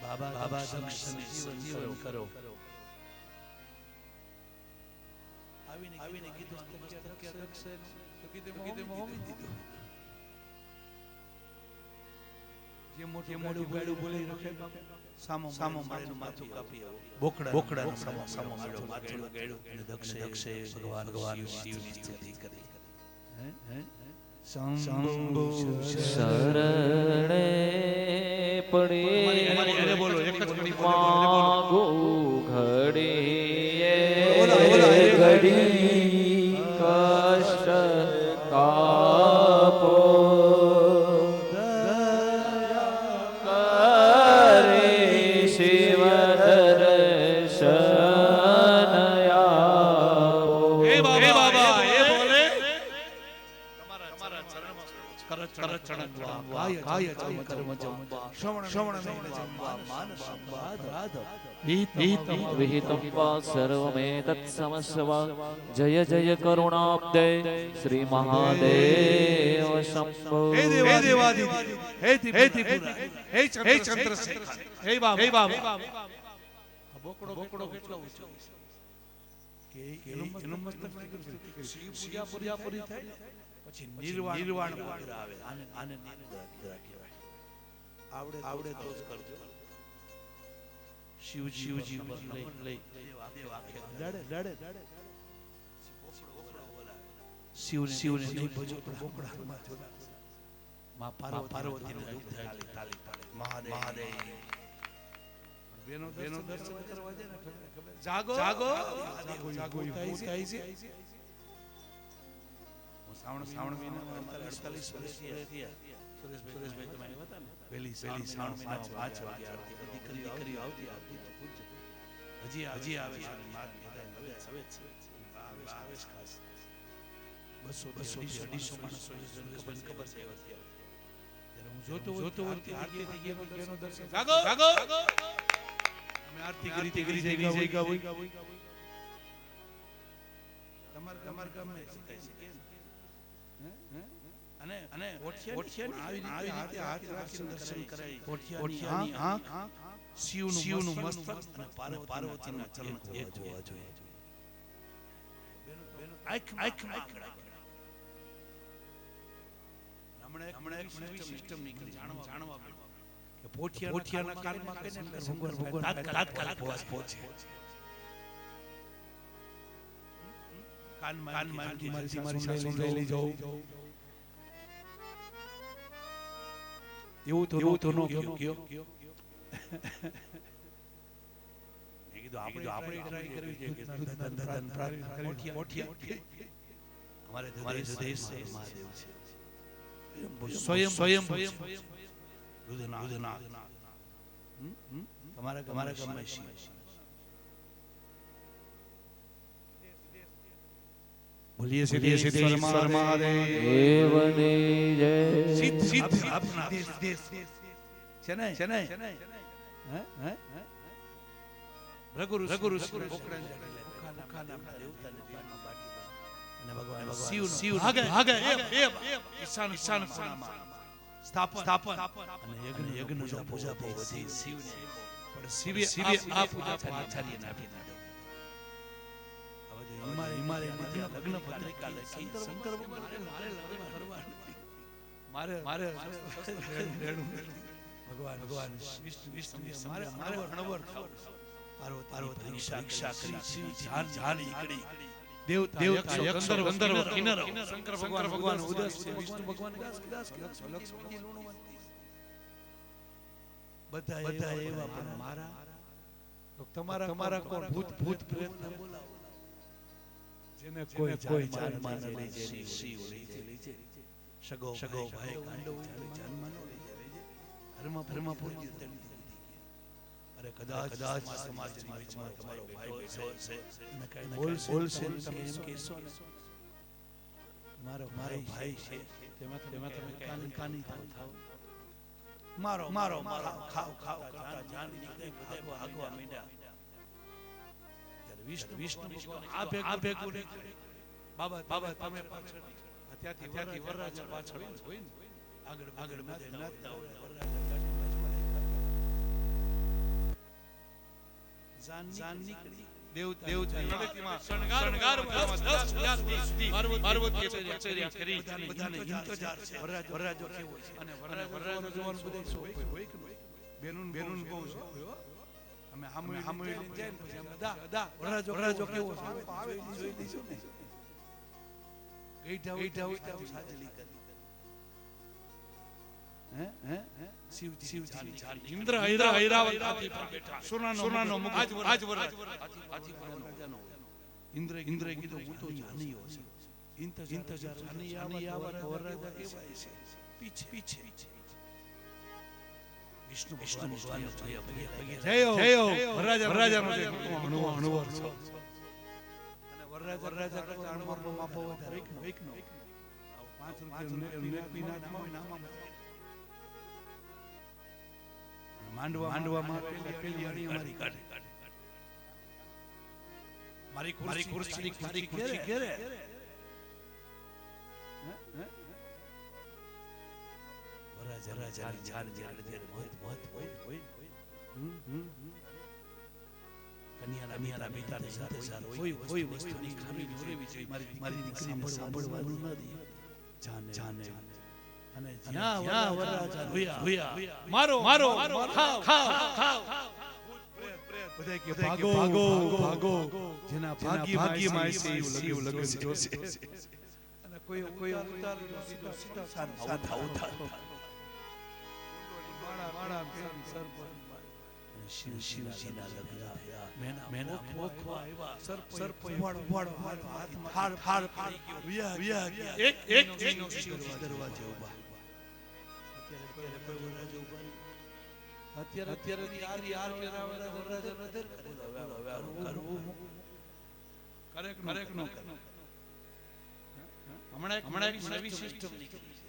બાબા દક્ષને જીવન કરો. આવીને કીધું તો કીધું મોહમી દીધું. જે મોટું ગાડું બોલી રખે સામો મારીને માથું કાપી આવો. બોકડાનો સામો માર્યો, માથું ગાડ્યું. અને દક્ષે ભગવાન શિવની સ્તુતિ કરી. શંભુ શરણે પડી બોલો એક જ ઘડી માગો ઘડીએ ઘડી કષ્ટ કાપો કરે શિવ દર્શન આપો. એ બાબા એ બોલે તમારા ચરણમાં કાય કર્મ જંબા શ્રવણ જંબા માનસ રાધવ વિહિતં વા સર્વમેતત્ સમસ્વા. જય જય કરુણાબ્દે શ્રી મહાદેવ શંભો. હે દેવાદિદેવ હે ત્રિપુરા હે ચંદ્રશેખર હે બાબા બોકડો કેટલો ઊંચો કે એનું મસ્તક શિવ પૂજા પૂરી થાય પછી નિર્વાણ મુદ્રા આવે. આને નિર્વાણ મુદ્રા કહેવાય. આવડે તો જ કરજો. શિવજી પર લઈ લડે શિવને નહીં ભજો બોકડામાં જોડા. માં પાર્વતીને દુઃખ થાય તાલી પાડે. મહાદેવ બેનો દર્શન કરવા જાય ને ખબર જાગો થાય છે. શ્રાવણ મહિના 48 વર્ષ થયા. સુરેશભાઈ તમે આવ્યા હતા ને પહેલી શ્રાવણ મહિના 5 વાગે આરતી દીકરીઓ આવતી હજી આવે છે. હવે આવે ખાસ 200-250 માણસો ખબર છે. ત્યારે હું જોતો આરતી થઈ ગઈ બેનો દર્શન જાગો અમે આરતી કરી જઈ ગયા હોય. તમાર ગામમાં શીખાય છે અને ઓઠિયાને આવી રીતે હાથ રાખીને દર્શન કરાય. ઓઠિયાની આંખ શિવનું મસ્તક અને પાર્વતીના ચરણ એક હોવા જોઈએ. હમણાં એક સિસ્ટમ નીકળી જાણવા કે પોઠિયાના કાનમાં કઈને ભગવાન તાત્કાલિક પહોંચે. કાનમાં મારી લઈ જાઓ. એવું તો નો કયો. મેં કીધું આપણે ટ્રાય કરવી છે કે ધન પ્રાપ્ત પોઠિયા અમારે દેશ છે મહાદેવ છે. સ્વયં દૂધના તમારા ગામમાં શિવ બોલીએ સિદ્ધેશ્વર દેવની જય. સિદ્ધ આપના દેશ છે ને હે રઘુરુ પોખરણ ઓખા નામના દેવતાને જીવનમાં બાટી અને ભગવાન શિવ ભાગે ઈશાન ખૂણામાં સ્થાપન અને યજ્ઞ પૂજા બહુ વધી શિવને પણ શિવે આ પૂજા આચાર્યને આપી દીધો. હવે જો હિમાલય લગ્ન પત્રિકા લખી શંકર ભગવાન મારે લગ્ન કરવા મારે ભગવાન વિષ્ણુ મારે અણવર પાર્વતી પરીક્ષા કરી જાન નીકળી દેવતા ગંધર્વ કિન્નર શંકર ભગવાન ઉદસ વિષ્ણુ ભગવાન લક્ષ્મી લુણવંતી બધા એવા પણ મારા તો તમારા કોણ ભૂત પ્રેત ને બોલાવો જેને કોઈ જાનમાં ન લઈ જાય શિવ લઈ જાય સગો ભાઈ ગાંડો જાનમાં ન લઈ જાય ઘરમાં પૂરી તેની અરે કદાચ સમાજની વિચમાં તમારો ભાઈ બેઠો છે અને કઈ બોલશે તમે એમ કહેશો ને મારો ભાઈ છે તેમાં તમે કાની થાવ મારો ખાવ કરતા જાન નીકળે બધા ભાગવા માંડ્યા. ત્યારે વિષ્ણુ ભગવાન આ ભેગું નીકળે બાબા તમે પાછળ ત્યાંથી વરરાજા પાછળ હોય ને આગળ બધે નાચતા હોય વરરાજા ગાડી જાન નીકળી દેવતા શણગાર પાર્વતી કચેરિયા કરી બધાને ઇંતજાર છે વરરાજો કેવો છે અને વરરાજો જોવાનું બધે શોખ હોય કે બેનુન બહુ છે અમે હામળી લઈને જાય ને પછી અમે દા વરરાજો કેવો છે જોઈ લીધું ને ગઈઢા હોય તો સાજલી કરી શિવ ઇન્દ્ર ઐરાવત હાથી પર બેઠા સોનાનો મુકુટ આજ વરરાજ હાથી પર રાજાનો ઇન્દ્ર કીધું હું તો જાનીયો છું ઇંતજાર જાની આવર વરરાજા કેવાય છે પીછે વિષ્ણુ ભગવાન જયો વરરાજાનો અણવર છો અને વરરાજા કરતા અણવરનો માપો વધારે એકનો 5 રૂપિયા પીના માંડવામાં પેલી અણી મારી કાઢે મારી ખુરશી ઘેરે વરરાજા જાન જ્યારે મોત હોય કન્યાના પિતાને ઇંતજાર હોય વસ્તુની ખામી નોરેવી જોઈએ મારી દીકરીને સાંભળવાનું ન દે જાને અને જ્યાં વરરાજા હોયા મારો ખાવ બધા કે ભાગો જેના ભાગ્યમાં છે એવું લગન જોશે અને કોઈ અવતાર સીધા સાન થાવ માળા પેરી સર પર શિવજીના લગ્ન મેના મોખવા આવ્યા સર્પ ઉવાડો હાર પડી ગયો વિયા એક દરવાજે ઉભા અત્યારે યાર પેરાવા વરરાજા નદર કરે નો હમણાં એક નવી સિસ્ટમ નીકળી છે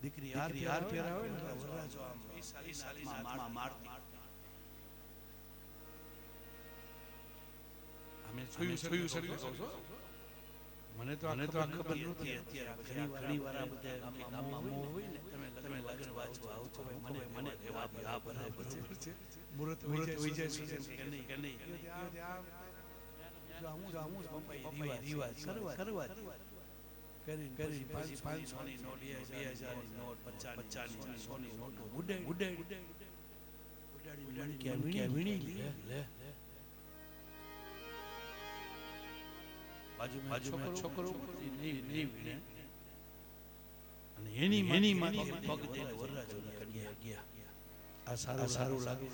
દીકરી યાર પેરાવે ને વરરાજો આમ ઈસાલીમાં મારતી અમે જોયું કહો છો મને તો આ ખબર નથી અત્યારે ઘણી વાર આ બધા ગામમાં મોહ હોય ને તમે લગ્ન વાંચવા આવો છો મને જવાબ આ બરાબર છે મુરત હોઈ જાય કે નહીં હું પપ્પા રિવાજ કરવા કરી 500 ની નોટ 2000 ની નોટ 50 ની 100 ની નોટ ઉડાડી કે વીણી લે બાજુમાં છોકરો નહીં વીણે અને એની માથે પગ દઈને વરરાજોને કન્યા ગયા. આ સારું લાગે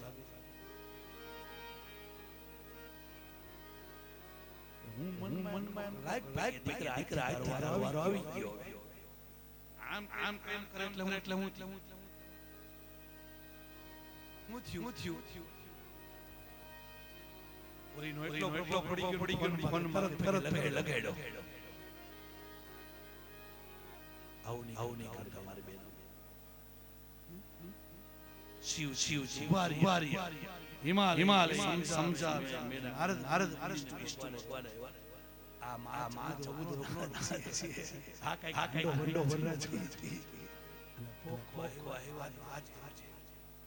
હું મનમાં એમ લાઈક દીકરા વારો આવી ગયો આમ કરે એટલે હું ઓરીનો એટલો પ્રભાવ પડી ગયો મનમાં તરત લગાડ્યો. આવું નહીં કરતા મારી બેન. શિવ ઉભારી હિમાલય સમજાવે નારદ વિષ્ણુ ભગવાન આ માં ચૌદ રોગનો આ કઈ વંડો વરરાજ અને પોખો આવ્યા આજ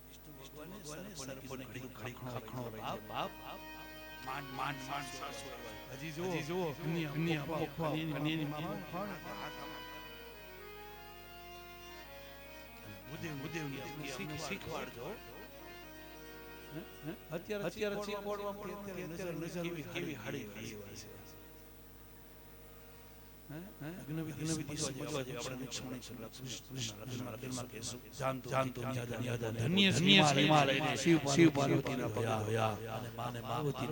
વિષ્ણુ ભગવાને સરપોને કીધું ખખણો બાપ માન સાસુ હજી જો કન્યા પોખો કન્યાની મામા ઉદેવની શીખવાડજો. અત્યારે શીખવાડવામાં નજર કેવી હાડી છે. શિવ પાર્વતીના ભયા અને માને પાર્વતી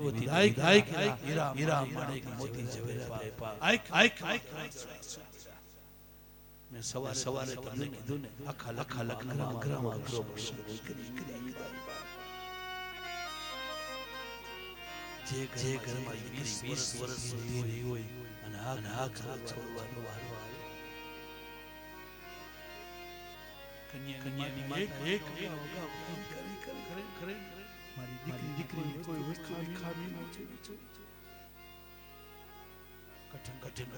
હીરા માણેક મોતી જવેરાત મેં સવારે તમને કીધું ને આખા લગ્નમાં અગ્રમાં અગ્રો પ્રસંગ જે ઘરમાં 20 વર્ષ સુધી હોય અને આ ઘર છોડવાનો વારો આવે. કન્યાની એક કરે મારી દીકરી કોઈ વસ્તુ ખામી ન છે. કઠિન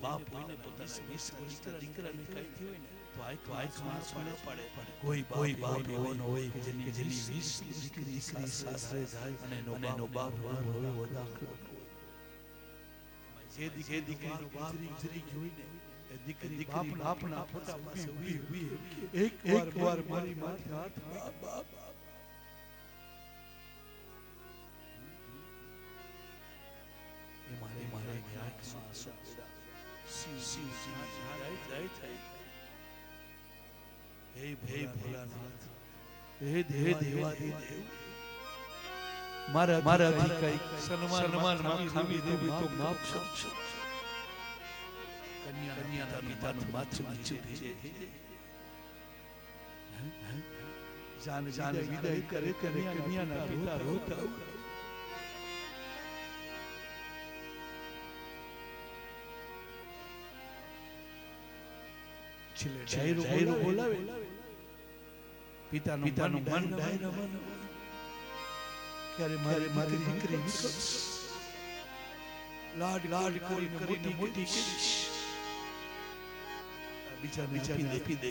બાપ હોઈને પોતાના 20 વર્ષના દીકરાને કઈ થયું ને તો આંખમાં આંસુ ન પડે. કોઈ બાપ એવો ન હોય કે જેની 20 દીકરી સાસરે જાય અને એનો બાપ હોય દાખલો. જે દીકરીનો બાપ ગુજરી ગયો ને એ દીકરી બાપના ફોટા પાસે ઊભી એક વાર મારી માથે હાથ બાપ મારે આંખમાં આંસુ હે ભોલાનાથ હે દેવાધિદેવ મારાથી કઈ સન્માનમાં ખામી દેવી તો માફ કરજો. કન્યાના પિતાનું માથું નીચે ભેજે જાન વિદાય કરે કન્યાના પિતા રોતા ડાયરો બોલાવે. પિતાનું મન ડાયરો ક્યારે મારી દીકરી લાડ કરીને મોટી કરીશ. બિચારાને આપી દે.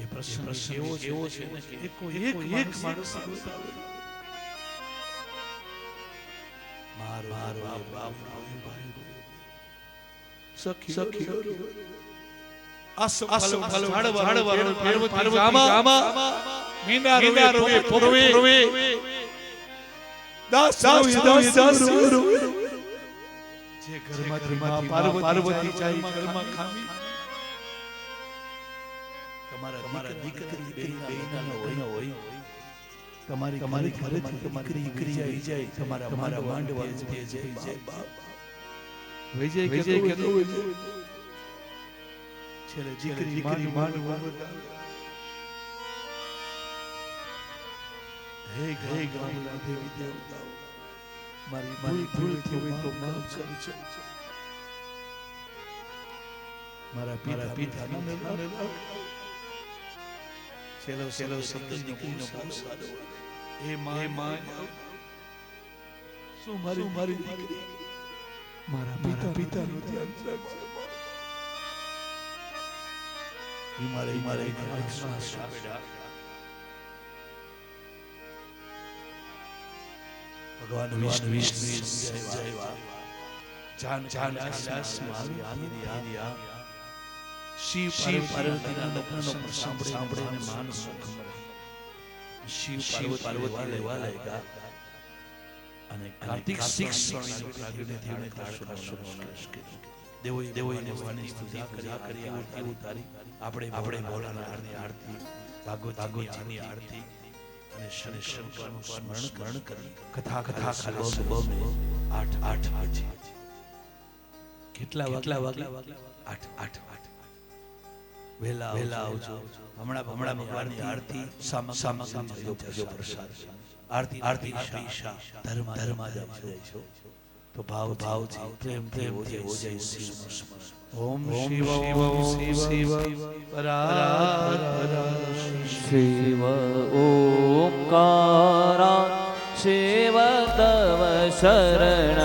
એ પ્રશ્ન કેવો છે ને કે એક માણસ મારો બાપ ભાઈ સખી આસો ઝાડવા પાર્વતી મીંડા રોવે પોરવે દાસ જે ઘરમાંથી પાર્વતી ચાહી ઘરમાં ખામી તમારા દીકરી બેના હોય તમારી ઘરેથી તમારી દીકરી જાય તમારા માંડવા જાય બાપ વિજય કે છેલ્લે દીકરી માંડવા હે ગામના દેવી દેવતાઓ મારી ભૂલ થઈ હોય તો માફ કરજો. મારા પિતાના છેલ્લો શબ્દ દીકરીનો બહુ સારો હે માં શું મારી દીકરી મારા પિતાનું ધ્યાન રાખજો. હિમાલય ભગવાન વિષ્ણુ સમજાવ્યા જાન આસમાન શિવ પાર્વતીના લગ્નનો પ્રસંગ સાંભળીને માન સુખ શિવ પાર્વતી લેવા લાગ્યા અને કાર્તિક 6 પ્રાગટ્યને દેવોને ભગવાનની સ્તુતિ કરી આરતી ઉતારી. આપણે ભોળાનાથની આરતી ભાગવતની આરતી અને શંકરનું સ્મરણ કરી કથા ખાલી 8 છે. કેટલા વાગે 8 વહેલા આવજો. હમણાં ભગવાનની આરતી સામગ્રી જો પ્રસાદ આરતી ઈશા ધર્મ જાય છો તો ભાવથી પ્રેમથી હો જાય શિવનું સ્મરણ. ઓમ શિવ પરાપરા શિવ ઓમકારા શિવ તવ શરણા.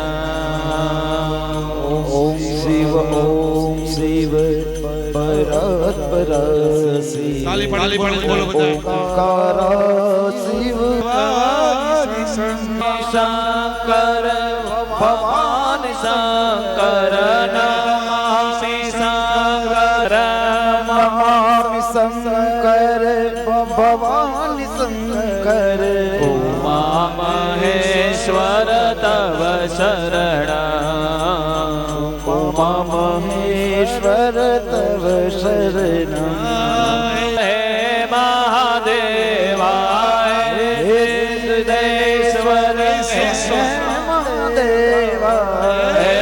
ઓમ શિવ પરાત્પરા શિવ તાલી પાડી બોલો બધા. ઓમકારા શિવ શંકર ભગવાન શંકર નમામિ શંકર નમામિ શંકર ભવાનિ શંકર ઉમા મહેશ્વર તવ શરણા. ઉમા મહેશ્વર તવ શરણા. હે મહાદેવાય હે સુદેશ્વર મહાદેવા હે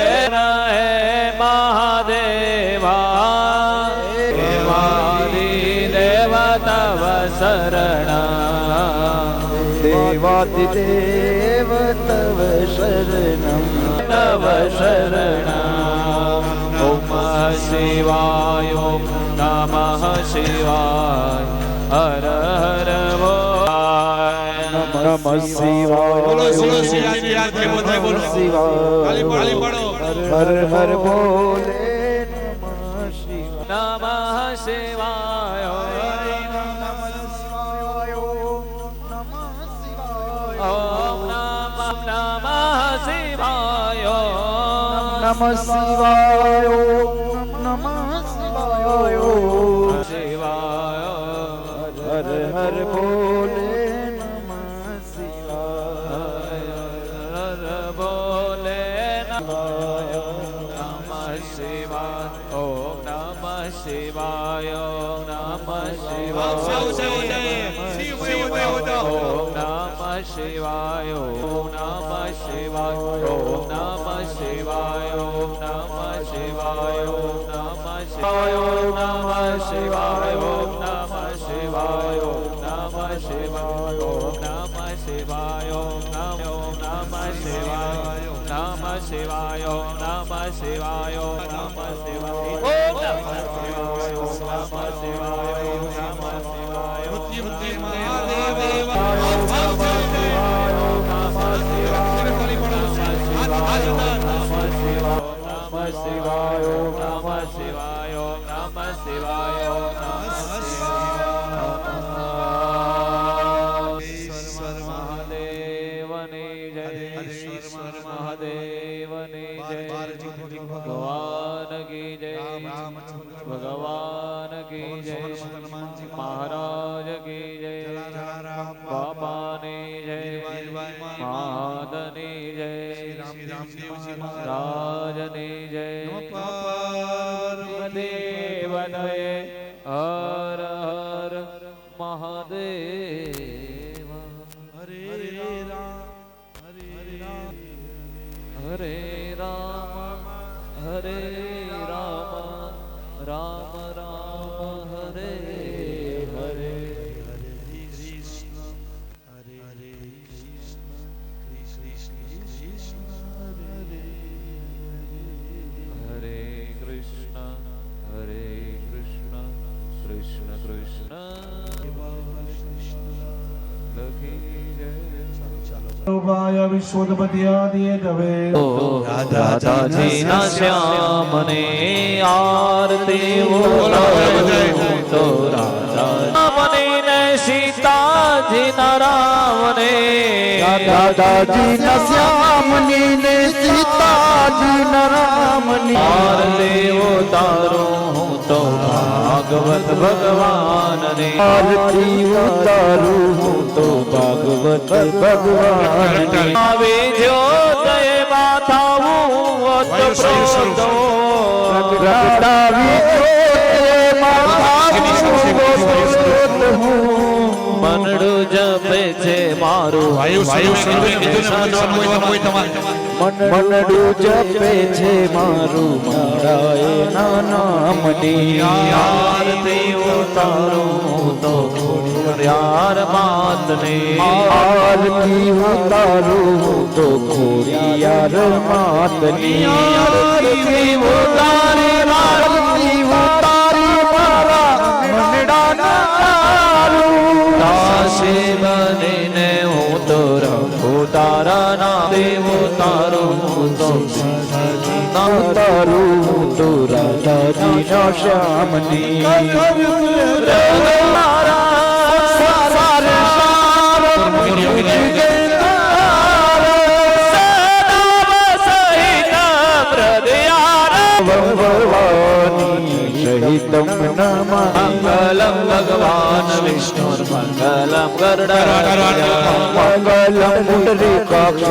મહાદેવા હે વાદિદેવ તવ શરણા. દેવાદિદેવ તવ શરણમ તવ શરણા. ઓમ શિવાય ઓમ નમઃ શિવાય હર હર બોલાય. નમઃ શિવાય બોલો શિવાજી યાદ બધા બોલો. તાલી પાડો. હર હર બોલે નમઃ શિવાય. નમઃ શિવાય ઓમ નમઃ શિવાય. નમઃ શિવાય નમઃ શિવાય શિવાય હર હર બોલે નમઃ શિવાય. હર બોલે નમઃ શિવાય. ઓમ નમઃ શિવાય નમઃ શિવાય. ઓમ નમઃ શિવાય ઓમ નમઃ શિવાય ઓમ નમઃ શિવાય ઓમ નમઃ શિવાય ઓમ નમઃ શિવાય ઓમ નમઃ શિવાય ઓમ નમઃ શિવાય ઓમ નમઃ શિવાય ઓમ નમઃ શિવાય ઓમ નમઃ શિવાય નમઃ શિવાય ઓમ નમઃ શિવાય ઓમ નમઃ શિવાય ઓમ નમઃ શિવાય ઓમ નમઃ શિવાય ઓમ નમઃ શિવાય મહાદેવની જય મહાદેવની જય ભગવાન કી જય ભગવાન કી જય મહારાજ કી જય બાપાની જય મહાદની જય રાજની જય દેવનય હર હર મહાદેવ. હરે રામ હરે રામ રામ રામ હરે હરે. હરે કૃષ્ણ કૃષ્ણ કૃષ્ણ લખી જય. રાધાજીના શ્યામને આરતી તો રાધાજી ને સીતાજીના રામને દાદાજીના શ્યામની ને સીતાજીના રામની આરતી ઉતારું હું તો ભાગવત ભગવાનને આરતી ઉતારું હું તો ભાગવત ભગવાનની આવે જ્યોતય માથાવું ઓતપ્રોતો પ્રગટાવી મનડું જપે છે મારું વાયુ કીધું ને કોઈ તમારે મનડું જપે છે મારું મારાએ નામની આરતી ઉતારું તો ખોડિયાર માતને આરતી ઉતારું તો ખોડિયાર માતની આરતી ઉતારી આરતી ઉતારી મારા મનડાના દાસી બનીને હું તો રખું તારા નામે ઉતારું તો ઉતારું તો રાધાજીના શ્યામની સહિતમ મંગલમ ભગવાન વિષ્ણુ મંગલમ મંગલમ પુંડરીકાક્ષ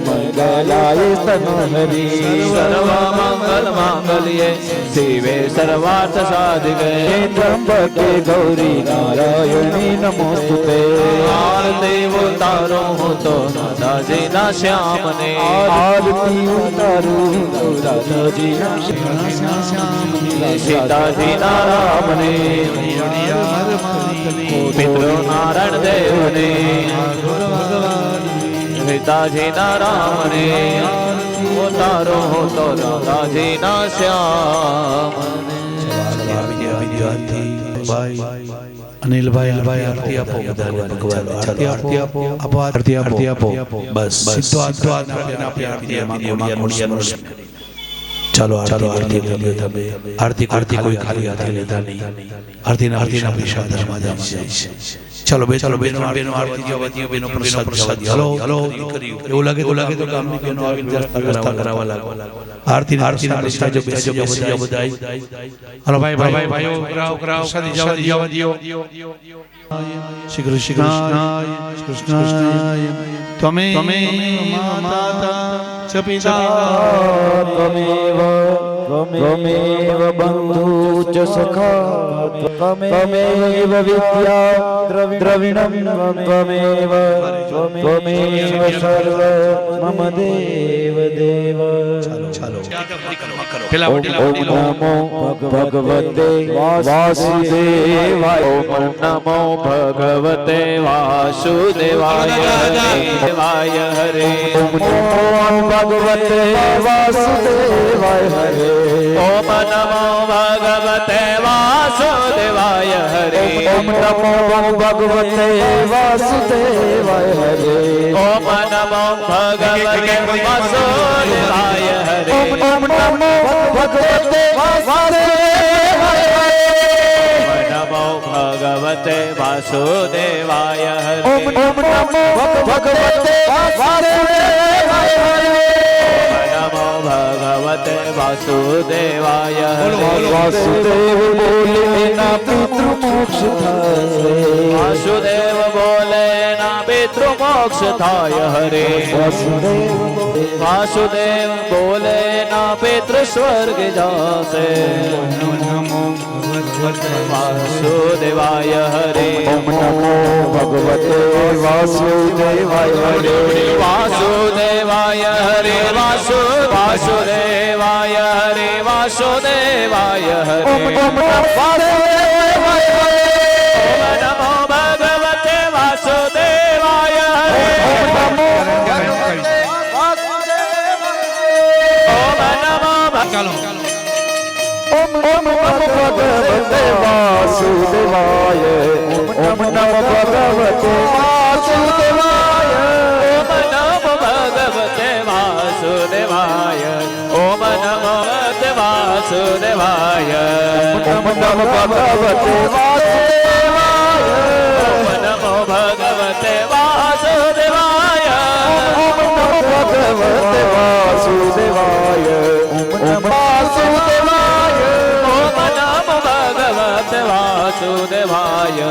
મંગલાય તનહરી સર્વ મંગલ માંગલ્યે શિવે સર્વાર્થ સાધિકે ત્રંબકે ગૌરી નારાયણી નમોસ્તુતે આરતી ઉતારું હું તો દાદાજીના શ્યામને આરતી ઉતારું તો રાધાજીના શ્યામની સીતાજીના રામને પિતૃ નારાયણ દેવને સીતાજીના રામને ઉતારો તો દાદાજીના શ્યામ અનિલભાઈ આરતી આપો ભગવાન આરતી આપો આરતી આપો બસ સીધો આરતી ચાલો આરતી તમે આરતી કોઈ ખાલી હાથે લેતા નહીં આરતીના પૈસા ધર્માદાન જાય છે ચાલો બેનો આરતી જવાતીઓ બેનો પ્રસાદ હલો એવું લાગે તો ગામની બેનો આવીને વ્યવસ્થા કરાવવા લાગો આરતીના પૈસા જો બેસી જાઓ બધાય હલો ભાઈઓ કરાવ પ્રસાદ જવા દિયો શ્રી કૃષ્ણાય તમે માતા ચ પિતા ત્વમેવ બંધુ ચ સખા ત્વમેવ વિદ્યા દ્રવિણમ ત્વમેવ સર્વ મમ દેવ દેવ પેલા ઓમ નમો ભગવતે વાસુદેવાય ઓમ નમો ભગવતે વાસુદેવાય દેવાય હરે ઓમ ભગવતે વાસુદેવાય હરે ઓમ નમો ભગવતે વાસુદેવાય હરે ઓમ નમો ભગવતે વાસુદેવાય હરે ઓમ નમો ભગવતે વાસુદેવાય હરે ઓમ નમો ભગવતે વાસુદેવાય નમો ભગવતે વાસુદેવાય હરે ઓમ નમો ભગવતે વાસુદેવાય નમો ભગવતે વાસુદેવાય હરે વાસુદેવ બોલે ના પિતૃ મોક્ષ થશે વાસુદેવ બોલે ના પિતૃ મોક્ષ થાય હરે વાસુદેવ બોલે ના પિતૃ સ્વર્ગ જાશે વાસુદેવાય હરે ઓમ નમો ભગવતે વાસુદેવાય હરે વાસુદેવાય હરે વાસુદેવાય હરે વાસુદેવાય હરે ઓમ નમો વાસુદેવાય હરે નમો ભગવતે વાસુદેવાય હરે ઓમ નમો ચાલો ઓમ નમો ભગવતે વાસુદેવાય ઓમ નમો ભગવતે વાસુદેવાય ઓમ નમો ભગવતે વાસુદેવાય ઓમ નમો ભગવતે વાસુદેવાય ઓમ નમો ભગવતે વાસુદેવાય ઓમ નમો ભગવતે વાસુદેવાય ઓમ નમો ભગવતે વાસુદેવાય ઓમ વાસુદેવાય ઓમ નમો ભગવતે વાસુદેવાય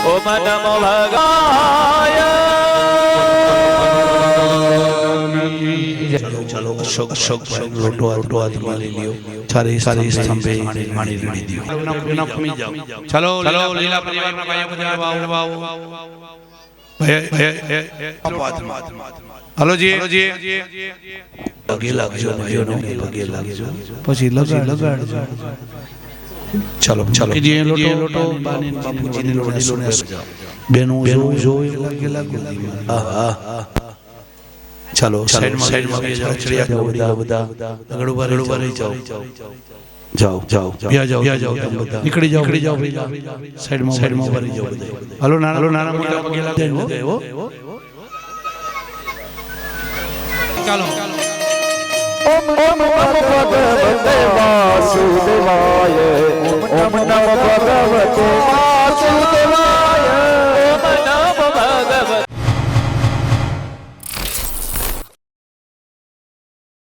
ઓમ નમો ભગવાય ચાલો અશોક લોટો હાથમાં લઈ લ્યો સારી સ્તંભે પાણી રેડી દો ચાલો લીલા પરિવારના ભાઈઓ બધા આવો હલો જી પગે લાગજો પગે લાગજો પછી લગાડજો ચાલો ચાલો જે લોટો બાપુજીને લોટો બેનો જોઈ લાગે લાગે ચાલો સાઈડમાં ચડિયા બધા આગળ ઉભા રહી જાઓ જાઓ નીકળી જાઓ સાઈડમાં ઉભા રહી જાઓ હાલો નાના મોટા પગે લાગે ચાલો ઓમ ઓમ ભગવતે વાસુદેવાય